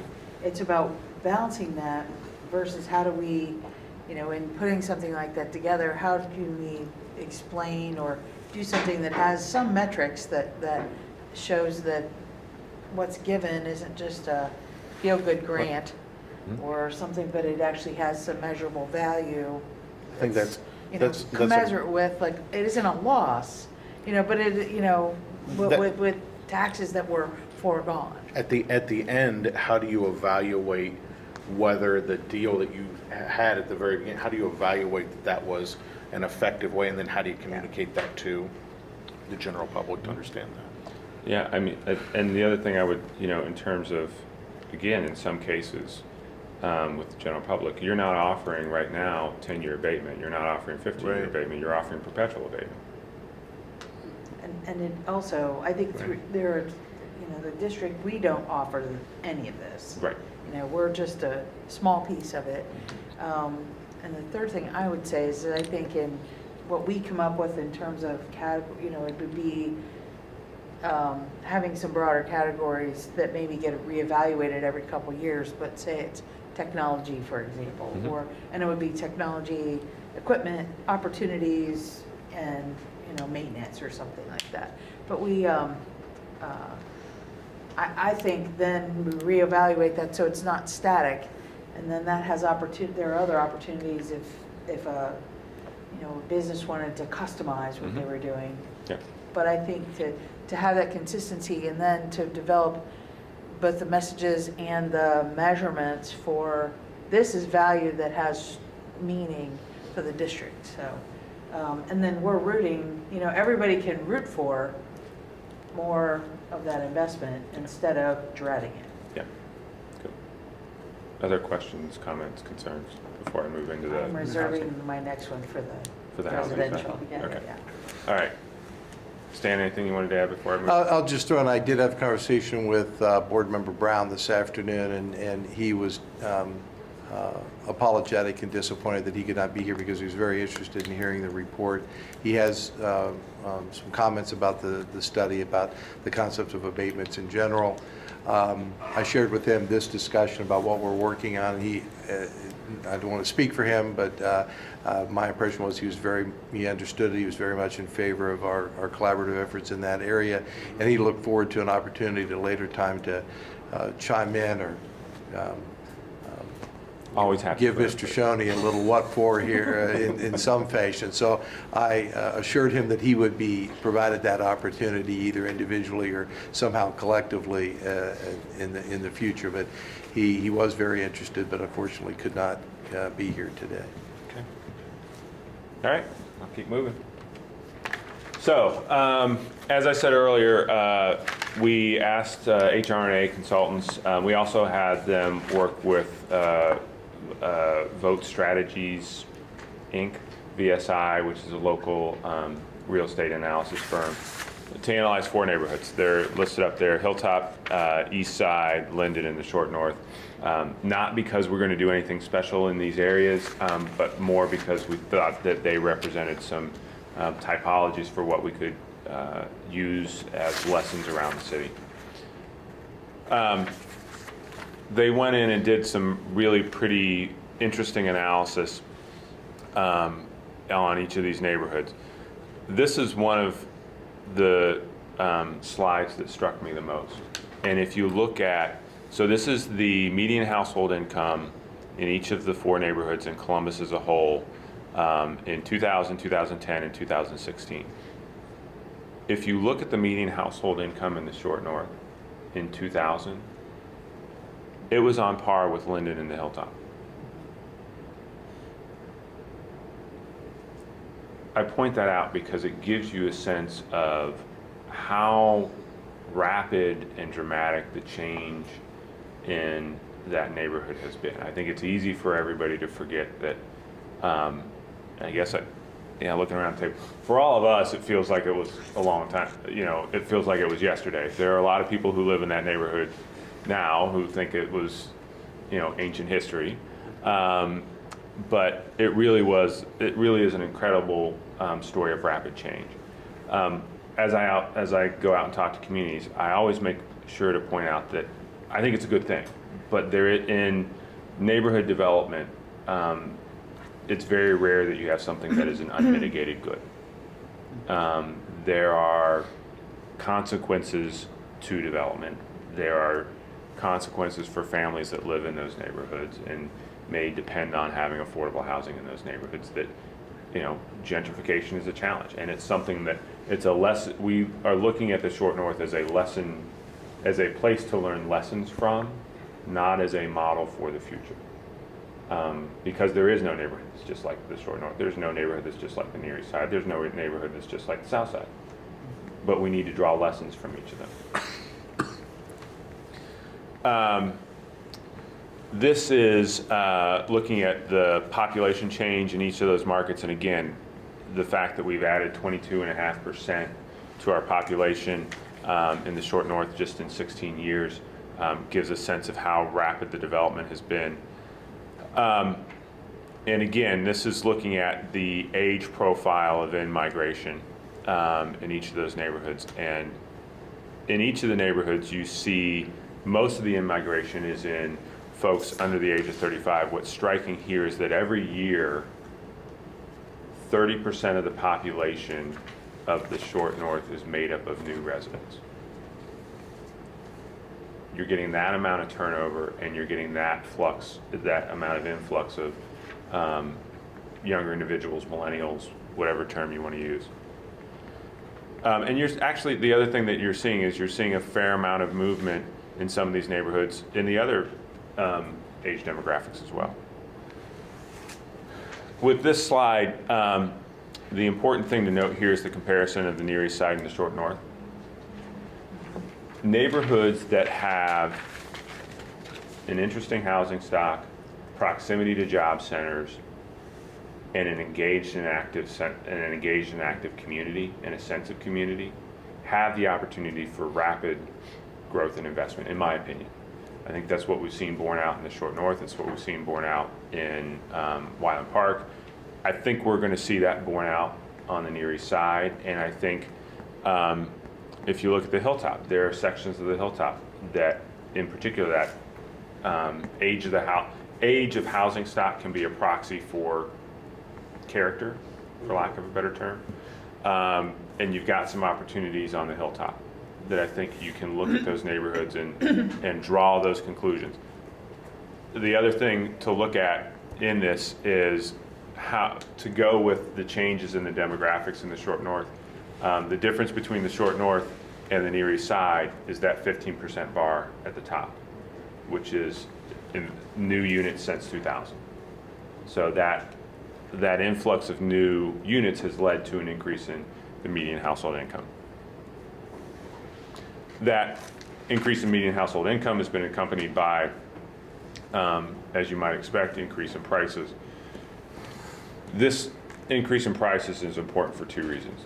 C: it's about balancing that versus how do we, in putting something like that together, how do we explain or do something that has some metrics that shows that what's given isn't just a feel-good grant or something, but it actually has some measurable value.
H: I think that's
C: Commensurate with, like, it isn't a loss, but it, with taxes that were foregone.
H: At the end, how do you evaluate whether the deal that you had at the very beginning, how do you evaluate that that was an effective way, and then how do you communicate that to the general public to understand that?
I: Yeah, I mean, and the other thing I would, in terms of, again, in some cases, with the general public, you're not offering right now 10-year abatement. You're not offering 15-year
H: Right.
I: abatement. You're offering perpetual abatement.
C: And it also, I think there are, the district, we don't offer any of this.
I: Right.
C: We're just a small piece of it. And the third thing I would say is that I think in what we come up with in terms of it would be having some broader categories that maybe get reevaluated every couple years, but say it's technology, for example, and it would be technology, equipment, opportunities, and, maintenance or something like that. But we, I think then we reevaluate that so it's not static, and then that has there are other opportunities if a business wanted to customize what they were doing.
I: Yeah.
C: But I think to have that consistency and then to develop both the messages and the measurements for this is value that has meaning for the district. So, and then we're rooting, everybody can root for more of that investment instead of dreading it.
I: Yeah. Good. Other questions, comments, concerns before I move into the
C: I'm reserving my next one for the
I: housing
C: residential.
I: section?
C: Yeah,
I: Okay.
C: yeah.
I: All right. Stan, anything you wanted to add before I move?
B: I'll just throw in, I did have a conversation with Board Member Brown this afternoon, and he was apologetic and disappointed that he could not be here because he was very interested in hearing the report. He has some comments about the study, about the concept of abatements in general. I shared with him this discussion about what we're working on. I don't want to speak for him, but my impression was he understood it. He was very much in favor of our collaborative efforts in that area, and he looked forward to an opportunity at a later time to chime in or
I: Always happy.
B: give
I: for
B: Mr. Shoney a little what for here in some fashion. So I assured him that he would be provided that opportunity either individually or somehow collectively in the future. But he was very interested, but unfortunately could not be here today.
I: Okay. All right, I'll keep moving. So, as I said earlier, we asked HR&A consultants. We also had them work with Vote Strategies, Inc., VSI, which is a local real estate analysis firm, to analyze 4 neighborhoods. They're listed up there: Hilltop, East Side, Linden, and the Short North. Not because we're going to do anything special in these areas, but more because we thought that they represented some typologies for what we could use as lessons around the city. They went in and did some really pretty interesting analysis on each of these neighborhoods. This is one of the slides that struck me the most. And if you look at, so this is the median household income in each of the 4 neighborhoods in Columbus as a whole in 2000, 2010, and 2016. If you look at the median household income in the Short North in 2000, it was on par with Linden and the Hilltop. I point that out because it gives you a sense of how rapid and dramatic the change in that neighborhood has been. I think it's easy for everybody to forget that. I guess looking around the table, for all of us, it feels like it was a long time. It feels like it was yesterday. There are a lot of people who live in that neighborhood now who think it was, ancient history. But it really is an incredible story of rapid change. As I go out and talk to communities, I always make sure to point out that I think it's a good thing, but in neighborhood development, it's very rare that you have something that is an unmitigated good. There are consequences to development. There are consequences for families that live in those neighborhoods and may depend on having affordable housing in those neighborhoods. That, gentrification is a challenge, and it's something that it's a lesson. We are looking at the Short North as a lesson, as a place to learn lessons from, not as a model for the future. Because there is no neighborhood that's just like the Short North. There's no neighborhood that's just like the Near East Side. There's no neighborhood that's just like the South Side. but we need to draw lessons from each of them. This is looking at the population change in each of those markets, and again, the fact that we've added 22.5% to our population in the short north just in 16 years gives a sense of how rapid the development has been. And again, this is looking at the age profile of in-migration in each of those neighborhoods. And in each of the neighborhoods, you see most of the in-migration is in folks under the age of 35. What's striking here is that every year, 30% of the population of the short north is made up of new residents. You're getting that amount of turnover, and you're getting that amount of influx of younger individuals, millennials, whatever term you want to use. And the other thing that you're seeing is you're seeing a fair amount of movement in some of these neighborhoods in the other age demographics as well. With this slide, the important thing to note here is the comparison of the Near East Side and the Short North. Neighborhoods that have an interesting housing stock, proximity to job centers, and an engaged and active community and a sense of community have the opportunity for rapid growth and investment, in my opinion. I think that's what we've seen borne out in the Short North. It's what we've seen borne out in Wyland Park. I think we're going to see that borne out on the Near East Side, and I think if you look at the Hilltop, there are sections of the Hilltop that, in particular, that age of housing stock can be a proxy for character, for lack of a better term. And you've got some opportunities on the Hilltop that I think you can look at those neighborhoods and draw those conclusions. The other thing to look at in this is how to go with the changes in the demographics in the Short North. The difference between the Short North and the Near East Side is that 15% bar at the top, which is in new units since 2000. So that influx of new units has led to an increase in the median household income. That increase in median household income has been accompanied by, as you might expect, increase in prices. This increase in prices is important for two reasons.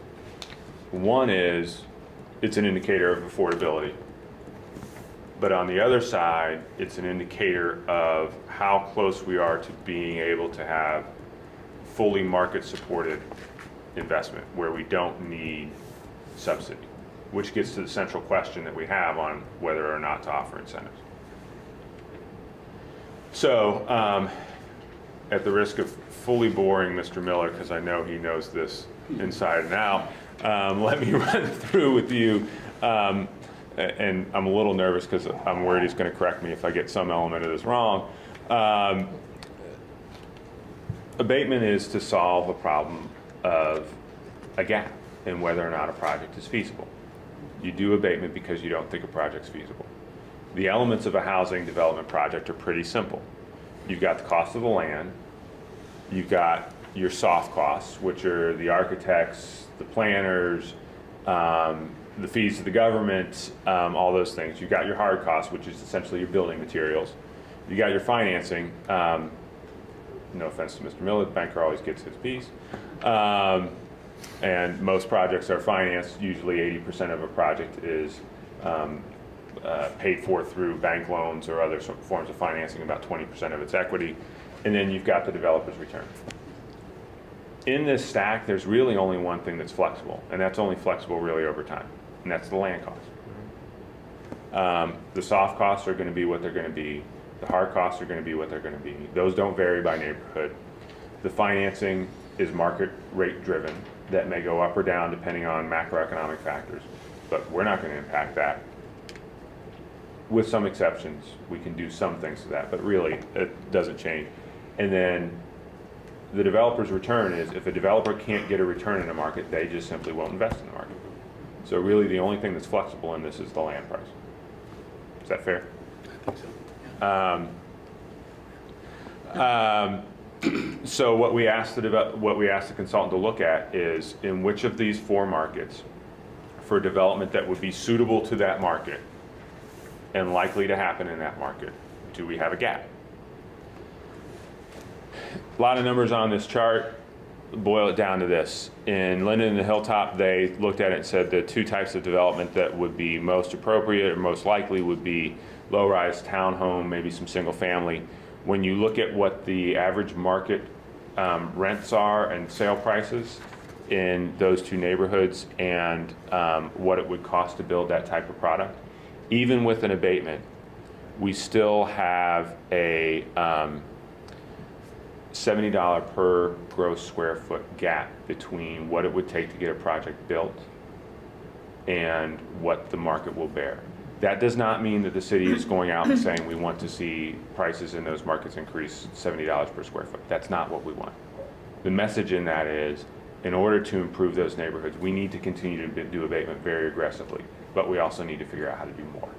I: One is it's an indicator of affordability. But on the other side, it's an indicator of how close we are to being able to have fully market-supported investment where we don't need subsidy, which gets to the central question that we have on whether or not to offer incentives. So, at the risk of fully boring Mr. Miller, because I know he knows this inside and out, let me run through with you, and I'm a little nervous because I'm worried he's going to correct me if I get some element of this wrong. Abatement is to solve a problem of a gap in whether or not a project is feasible. You do abatement because you don't think a project's feasible. The elements of a housing development project are pretty simple. You've got the cost of the land, you've got your soft costs, which are the architects, the planners, the fees to the government, all those things. You've got your hard costs, which is essentially your building materials. You got your financing. No offense to Mr. Miller, the banker always gets his piece. And most projects are financed. Usually 80% of a project is paid for through bank loans or other forms of financing, about 20% of its equity. And then you've got the developer's return. In this stack, there's really only one thing that's flexible, and that's only flexible really over time, and that's the land cost. The soft costs are going to be what they're going to be. The hard costs are going to be what they're going to be. Those don't vary by neighborhood. The financing is market rate driven. That may go up or down depending on macroeconomic factors, but we're not going to impact that. With some exceptions, we can do some things to that, but really it doesn't change. And then the developer's return is, if a developer can't get a return in the market, they just simply won't invest in the market. So really the only thing that's flexible in this is the land price. Is that fair?
J: I think so.
I: So what we asked the consultant to look at is, in which of these four markets, for development that would be suitable to that market and likely to happen in that market? Do we have a gap? A lot of numbers on this chart. Boil it down to this. In Linden and the Hilltop, they looked at it and said the two types of development that would be most appropriate or most likely would be low-rise townhome, maybe some single family. When you look at what the average market rents are and sale prices in those two neighborhoods and what it would cost to build that type of product, even with an abatement, we still have a $70 per gross square foot gap between what it would take to get a project built and what the market will bear. That does not mean that the city is going out and saying we want to see prices in those markets increase $70 per square foot. That's not what we want. The message in that is, in order to improve those neighborhoods, we need to continue to do abatement very aggressively, but we also need to figure out how to do more.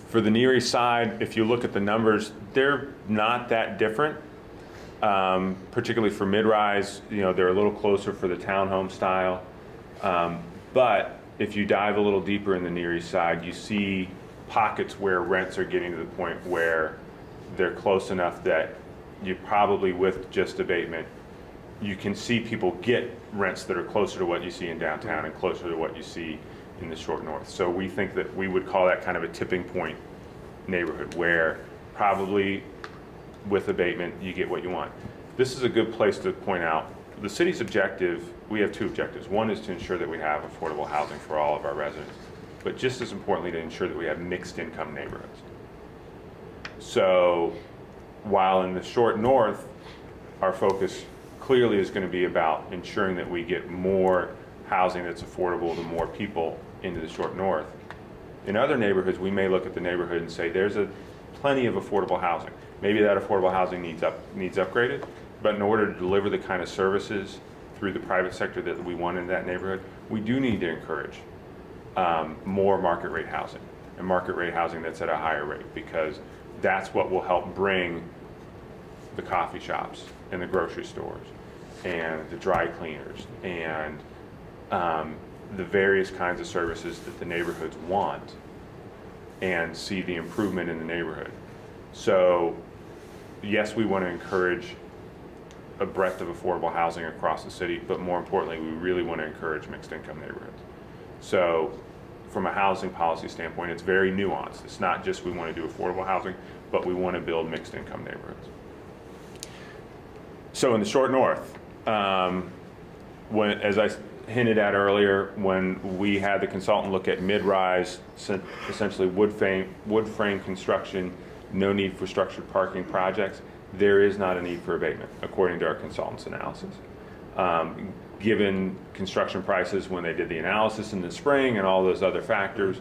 I: For the Near East Side, if you look at the numbers, they're not that different. Particularly for mid-rise, they're a little closer for the townhome style. But if you dive a little deeper in the Near East Side, you see pockets where rents are getting to the point where they're close enough that you probably, with just abatement, you can see people get rents that are closer to what you see in downtown and closer to what you see in the short north. So we think that we would call that kind of a tipping point neighborhood where probably with abatement you get what you want. This is a good place to point out the city's objective. We have two objectives. One is to ensure that we have affordable housing for all of our residents, but just as importantly to ensure that we have mixed income neighborhoods. So while in the short north our focus clearly is going to be about ensuring that we get more housing that's affordable to more people into the short north. In other neighborhoods, we may look at the neighborhood and say there's plenty of affordable housing. Maybe that affordable housing needs upgraded, but in order to deliver the kind of services through the private sector that we want in that neighborhood, we do need to encourage more market rate housing, and market rate housing that's at a higher rate, because that's what will help bring the coffee shops and the grocery stores and the dry cleaners and the various kinds of services that the neighborhoods want and see the improvement in the neighborhood. So yes, we want to encourage a breadth of affordable housing across the city, but more importantly, we really want to encourage mixed income neighborhoods. So from a housing policy standpoint, it's very nuanced. It's not just we want to do affordable housing, but we want to build mixed income neighborhoods. So in the short north, as I hinted at earlier, when we had the consultant look at mid-rise, essentially wood frame construction, no need for structured parking projects, there is not a need for abatement, according to our consultant's analysis. Given construction prices when they did the analysis in the spring and all those other factors,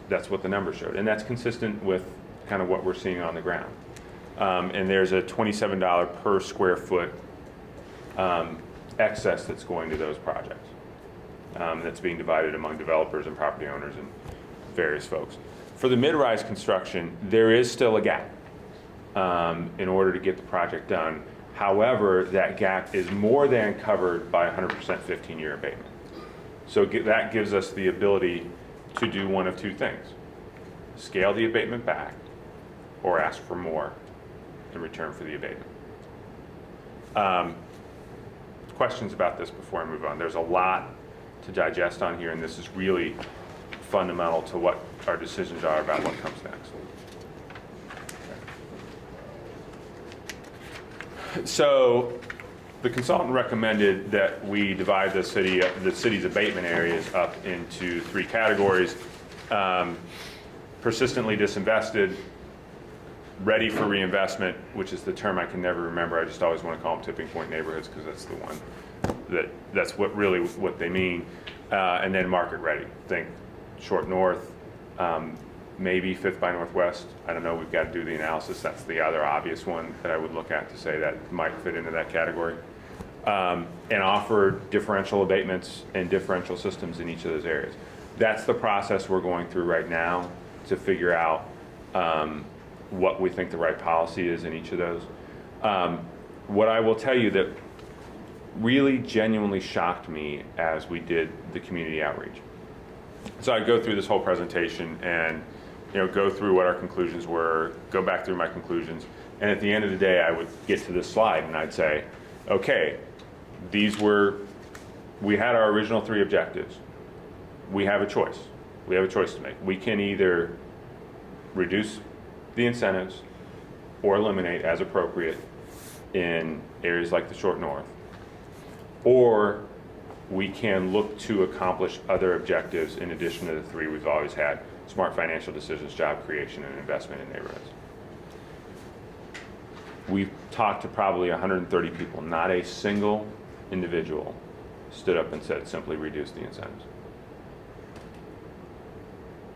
I: that's what the numbers showed. And that's consistent with kind of what we're seeing on the ground. And there's a $27 per square foot excess that's going to those projects. That's being divided among developers and property owners and various folks. For the mid-rise construction, there is still a gap in order to get the project done. However, that gap is more than covered by 100% 15-year abatement. So that gives us the ability to do one of two things: scale the abatement back or ask for more in return for the abatement. Questions about this before I move on? There's a lot to digest on here, and this is really fundamental to what our decisions are about what comes next. So the consultant recommended that we divide the city's abatement areas up into three categories: persistently disinvested, ready for reinvestment, which is the term I can never remember. I just always want to call them tipping point neighborhoods because that's the one that's what they mean. And then market ready. Think short north, maybe Fifth by Northwest. I don't know. We've got to do the analysis. That's the other obvious one that I would look at to say that might fit into that category. And offer differential abatements and differential systems in each of those areas. That's the process we're going through right now to figure out what we think the right policy is in each of those. What I will tell you that really genuinely shocked me as we did the community outreach. So I'd go through this whole presentation and, go through what our conclusions were, go back through my conclusions, and at the end of the day, I would get to this slide and I'd say, okay, we had our original 3 objectives. We have a choice. We have a choice to make. We can either reduce the incentives or eliminate as appropriate in areas like the Short North, or we can look to accomplish other objectives in addition to the 3 we've always had: smart financial decisions, job creation, and investment in neighborhoods. We've talked to probably 130 people. Not a single individual stood up and said simply reduce the incentives.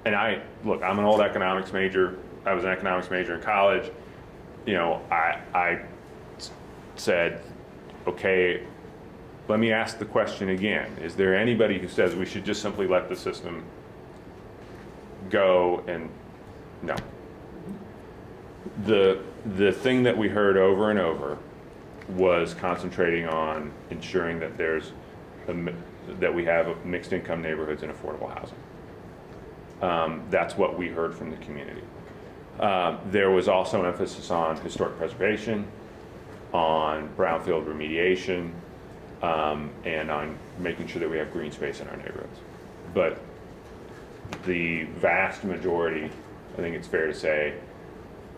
I: And I'm an old economics major. I was an economics major in college. I said, okay, let me ask the question again. Is there anybody who says we should just simply let the system go? And no. The thing that we heard over and over was concentrating on ensuring that that we have mixed income neighborhoods and affordable housing. That's what we heard from the community. There was also emphasis on historic preservation, on brownfield remediation, and on making sure that we have green space in our neighborhoods. But the vast majority, I think it's fair to say,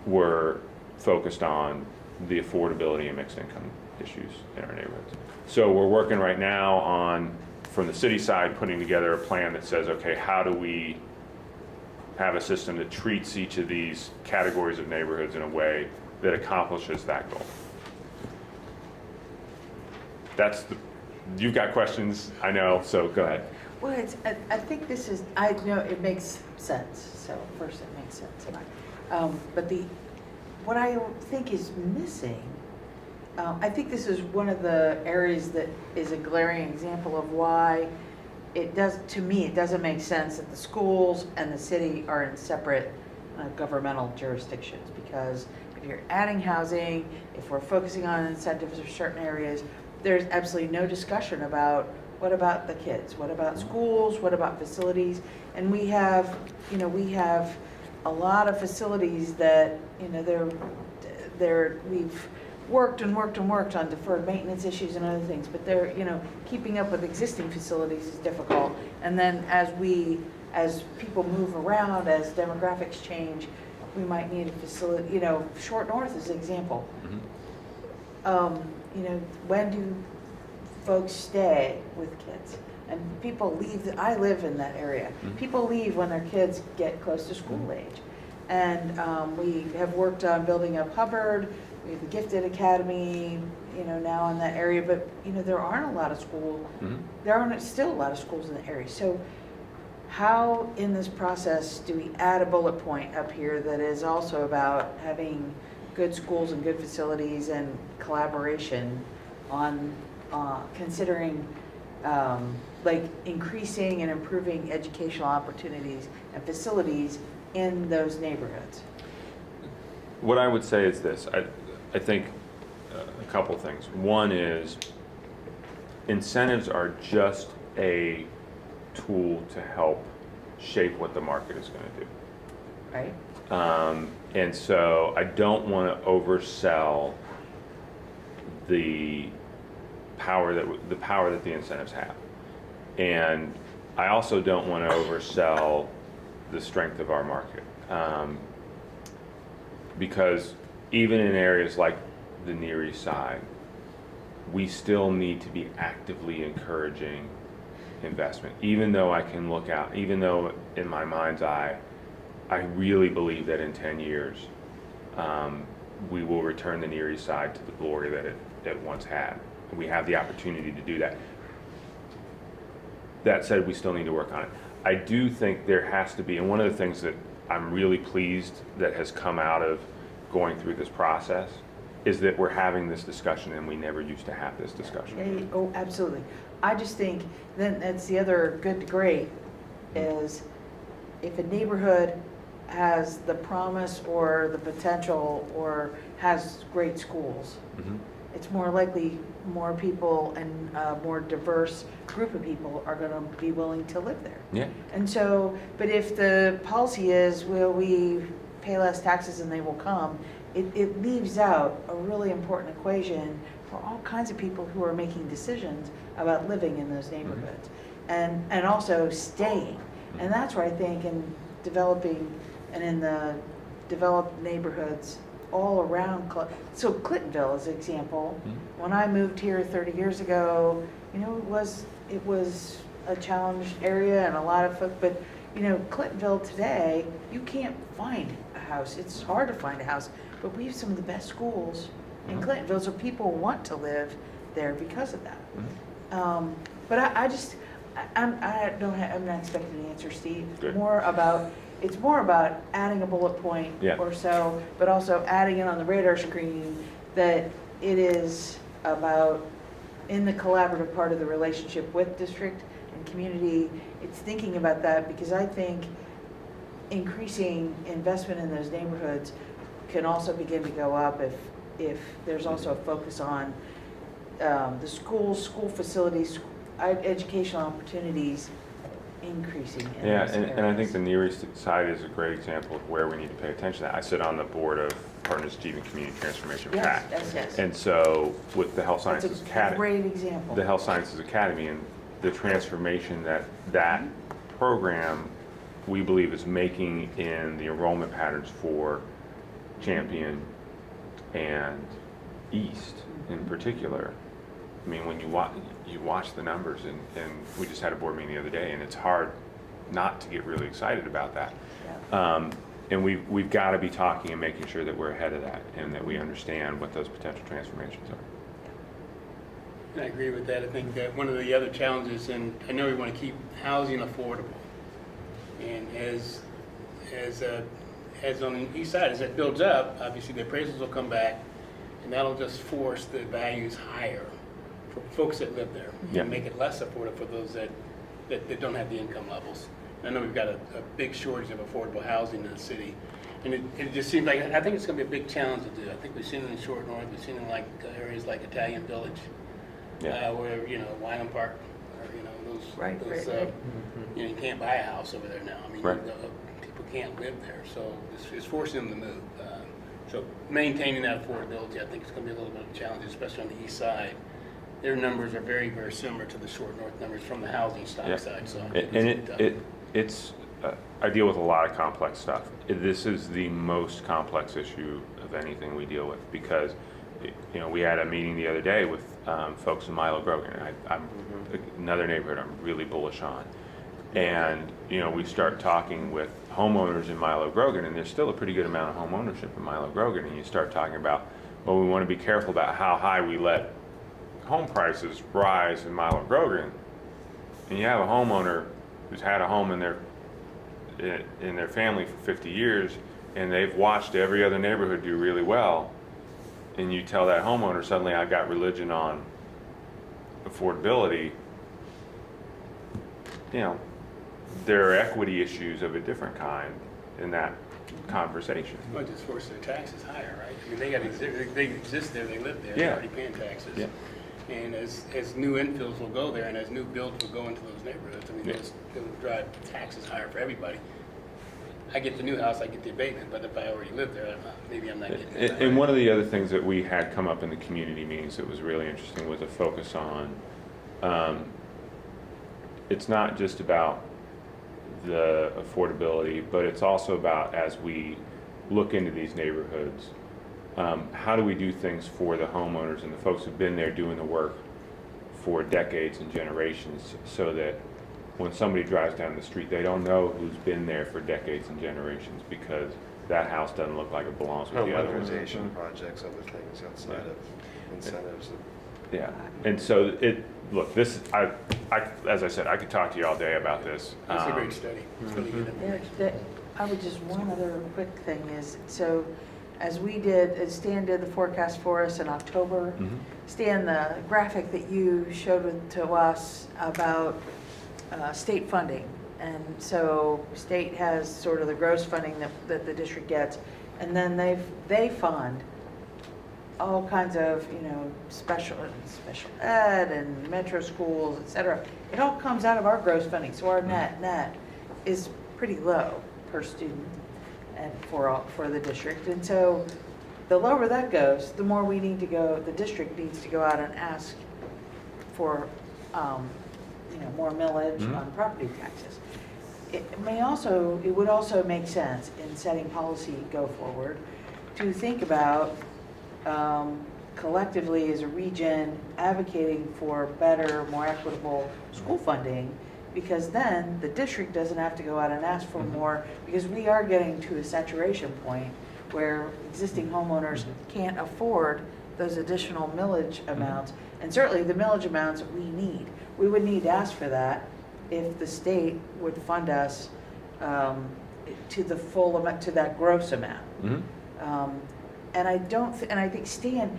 I: were focused on the affordability and mixed income issues in our neighborhoods. So we're working right now on, from the city side, putting together a plan that says, okay, how do we have a system that treats each of these categories of neighborhoods in a way that accomplishes that goal? You've got questions, I know, so go ahead.
C: Well, I think this is, I know it makes sense, so first it makes sense. But what I think is missing, I think this is one of the areas that is a glaring example of why to me, it doesn't make sense that the schools and the city are in separate governmental jurisdictions. Because if you're adding housing, if we're focusing on incentives for certain areas, there's absolutely no discussion about what about the kids, what about schools, what about facilities, and we have a lot of facilities that we've worked on deferred maintenance issues and other things, but they're keeping up with existing facilities is difficult, and then as people move around, as demographics change, we might need a facility. Short North is an example. When do folks stay with kids? And people leave, I live in that area. People leave when their kids get close to school age. And we have worked on building up Hubbard, we have the Gifted Academy, now in that area, but there aren't a lot of schools. There aren't still a lot of schools in the area. So how in this process do we add a bullet point up here that is also about having good schools and good facilities and collaboration on considering increasing and improving educational opportunities and facilities in those neighborhoods?
I: What I would say is this. I think a couple things. One is incentives are just a tool to help shape what the market is going to do.
C: Right.
I: And so I don't want to oversell the power that the incentives have. And I also don't want to oversell the strength of our market. Because even in areas like the Near East Side, we still need to be actively encouraging investment. Even though I can look out, even though in my mind's eye, I really believe that in 10 years, we will return the Near East Side to the glory that it once had. And we have the opportunity to do that. That said, we still need to work on it. I do think there has to be, and one of the things that I'm really pleased that has come out of going through this process is that we're having this discussion, and we never used to have this discussion.
C: Oh, absolutely. I just think then that's the other good to great is if a neighborhood has the promise or the potential or has great schools, it's more likely more people and a more diverse group of people are going to be willing to live there.
J: Yeah.
C: And so, but if the policy is, will we pay less taxes and they will come, it leaves out a really important equation for all kinds of people who are making decisions about living in those neighborhoods and also staying. And that's where I think in developing and in the developed neighborhoods all around, so Clintonville is an example. When I moved here 30 years ago, you know, it was a challenged area and a lot of folk, but you know, Clintonville today, you can't find a house. It's hard to find a house, but we have some of the best schools in Clintonville, so people want to live there because of that. But I'm not expecting an answer, Steve.
J: Good.
C: It's more about adding a bullet point
J: Yeah.
C: or so, but also adding it on the radar screen that it is about, in the collaborative part of the relationship with district and community, it's thinking about that, because I think increasing investment in those neighborhoods can also begin to go up if there's also a focus on the schools, school facilities, educational opportunities increasing in
J: Yeah,
C: those
J: and I think
C: areas.
J: the Near East side is a great example of where we need to pay attention to that. I sit on the board of Partners Achieving Community Transformation,
C: Yes,
J: PAC.
C: yes.
J: And so with the Health
C: That's
J: Sciences
C: a
J: Academy,
C: great example.
J: the Health Sciences Academy and the transformation that program, we believe, is making in the enrollment patterns for Champion and East in particular. I mean, when you watch the numbers, and we just had a board meeting the other day, and it's hard not to get really excited about that.
C: Yeah.
J: And we've got to be talking and making sure that we're ahead of that and that we understand what those potential transformations are.
K: I agree with that. I think that one of the other challenges, and I know we want to keep housing affordable, and as on the east side, as it builds up, obviously the appraisals will come back, and that'll just force the values higher for folks that live there.
J: Yeah.
K: And make it less affordable for those that don't have the income levels. I know we've got a big shortage of affordable housing in the city, and it just seems like, I think it's going to be a big challenge to do. I think we've seen it in Short North, we've seen it in like areas like Italian Village,
J: Yeah.
K: where, you know, Wyland Park, or, you know, those,
C: Right.
K: you know, you can't buy a house over there now. I mean,
J: Right.
K: people can't live there, so it's forcing them to move. So maintaining that affordability, I think it's going to be a little bit of a challenge, especially on the east side. Their numbers are very, very similar to the Short North numbers from the housing stock
J: Yeah.
K: side, so. I think
J: And
K: it's gonna be tough.
J: it's, I deal with a lot of complex stuff. This is the most complex issue of anything we deal with because, you know, we had a meeting the other day with folks in Milo Grogan. I'm another neighborhood I'm really bullish on. And, you know, we start talking with homeowners in Milo Grogan, and there's still a pretty good amount of home ownership in Milo Grogan. And you start talking about, well, we want to be careful about how high we let home prices rise in Milo Grogan. And you have a homeowner who's had a home in their family for 50 years, and they've watched every other neighborhood do really well. And you tell that homeowner, suddenly I've got religion on affordability. You know, there are equity issues of a different kind in that conversation.
K: Well, it just forces their taxes higher, right? I mean, they exist there, they live there,
J: Yeah.
K: they're already paying taxes.
J: Yeah.
K: And as new infills will go there and as new builds will go into those neighborhoods, I mean,
J: Yeah.
K: it'll drive taxes higher for everybody. I get the new house, I get the abatement, but if I already live there, maybe I'm not getting it.
J: And one of the other things that we had come up in the community meetings that was really interesting was a focus on, it's not just about the affordability, but it's also about, as we look into these neighborhoods, how do we do things for the homeowners and the folks who've been there doing the work for decades and generations, so that when somebody drives down the street, they don't know who's been there for decades and generations, because that house doesn't look like it belongs with
L: Home
J: the other ones.
L: modernization projects, other things outside of incentives.
J: Yeah, and so look, as I said, I could talk to you all day about this.
K: It's a great study. It's really good.
C: I would just, one other quick thing is, so as Stan did the forecast for us in October, Stan, the graphic that you showed to us about state funding, and so state has sort of the gross funding that the district gets, and then they fund all kinds of, special ed and metro schools, et cetera. It all comes out of our gross funding, so our net is pretty low per student and for the district. And so the lower that goes, the more the district needs to go out and ask for, more millage on property taxes. It would also make sense in setting policy go forward to think about collectively as a region advocating for better, more equitable school funding, because then the district doesn't have to go out and ask for more, because we are getting to a saturation point where existing homeowners can't afford those additional millage amounts, and certainly the millage amounts we need. We would need to ask for that if the state would fund us to the full amount, to that gross amount. And I think Stan,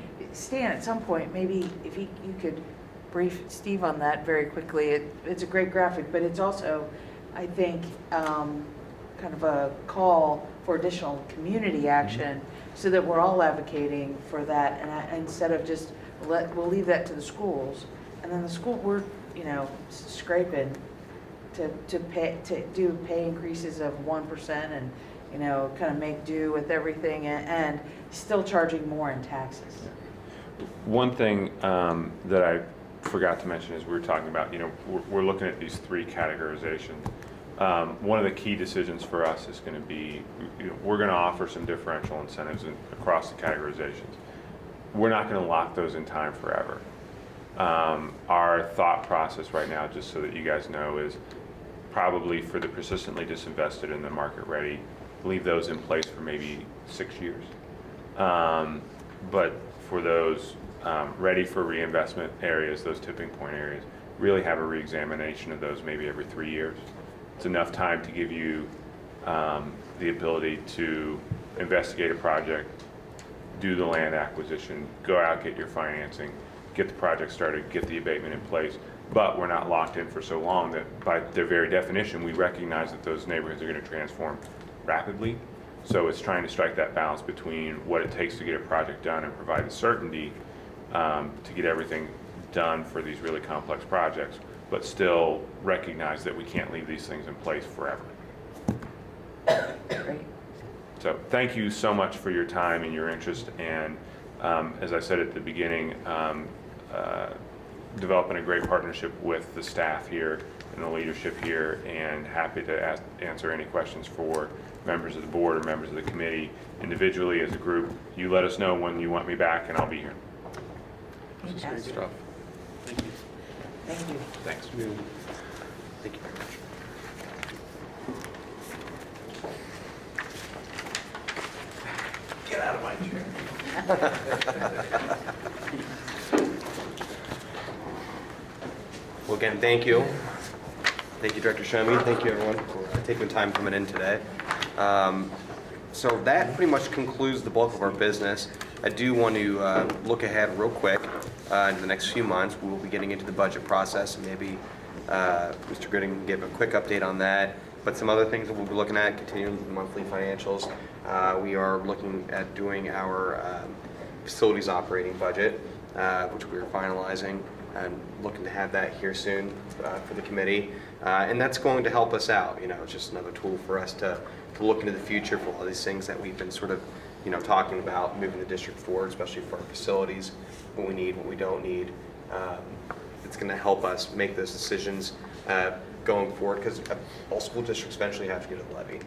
C: at some point, maybe if you could brief Steve on that very quickly. It's a great graphic, but it's also, I think, kind of a call for additional community action so that we're all advocating for that. And instead of just, we'll leave that to the schools. And then the school, we're, scraping to do pay increases of 1% and, kind of make do with everything and still charging more in taxes.
J: One thing that I forgot to mention is we were talking about, we're looking at these three categorizations. One of the key decisions for us is going to be, we're going to offer some differential incentives across the categorizations. We're not going to lock those in time forever. Our thought process right now, just so that you guys know, is probably for the persistently disinvested and the market ready, leave those in place for maybe 6 years. But for those ready for reinvestment areas, those tipping point areas, really have a reexamination of those maybe every 3 years. It's enough time to give you the ability to investigate a project, do the land acquisition, go out, get your financing, get the project started, get the abatement in place. But we're not locked in for so long that by their very definition, we recognize that those neighborhoods are going to transform rapidly. So it's trying to strike that balance between what it takes to get a project done and provide the certainty to get everything done for these really complex projects, but still recognize that we can't leave these things in place forever.
C: Great.
J: So thank you so much for your time and your interest, and as I said at the beginning, developing a great partnership with the staff here and the leadership here, and happy to answer any questions for members of the board or members of the committee individually, as a group. You let us know when you want me back and I'll be here.
C: Fantastic.
H: Stuff.
K: Thank you.
C: Thank you.
J: Thanks.
L: Thank you very much.
A: Get out of my chair. Well, again, thank you. Thank you, Director Shomi. Thank you, everyone, for taking the time coming in today. So that pretty much concludes the bulk of our business. I do want to look ahead real quick. In the next few months, we will be getting into the budget process, and maybe Mr. Gooding can give a quick update on that. But some other things that we'll be looking at, continuing with the monthly financials. We are looking at doing our facilities operating budget, which we are finalizing, and looking to have that here soon for the committee. And that's going to help us out. It's just another tool for us to look into the future for all these things that we've been sort of, talking about, moving the district forward, especially for our facilities, what we need, what we don't need. It's going to help us make those decisions going forward, because all school districts eventually have to get a levy.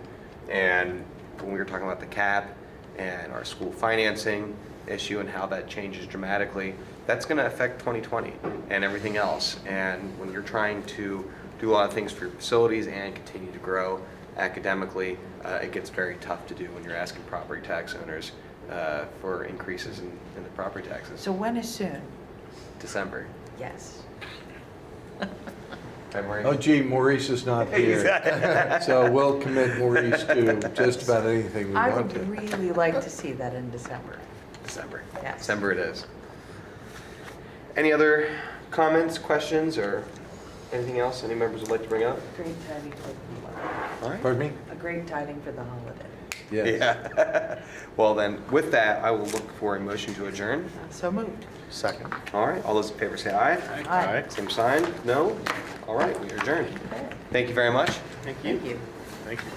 A: And when we were talking about the cap and our school financing issue and how that changes dramatically, that's going to affect 2020 and everything else. And when you're trying to do a lot of things for your facilities and continue to grow academically, it gets very tough to do when you're asking property tax owners for increases in the property taxes.
C: So when is soon?
A: December.
C: Yes.
A: February.
B: Oh, gee, Maurice is not here. So we'll commit Maurice to just about anything we
C: I
B: want to.
C: would really like to see that in December.
A: December.
C: Yes.
A: December it is. Any other comments, questions, or anything else any members would like to bring up?
C: Great tiding for the holiday.
A: All right.
B: Pardon me?
C: A great tiding for the holiday.
B: Yes.
A: Yeah. Well, then, with that, I will look for a motion to adjourn.
C: So moved.
E: Second.
A: All right, all those in favor say aye.
C: Aye.
A: Same sign? No? All right, we are adjourned. Thank you very much.
C: Thank you.
H: Thank you.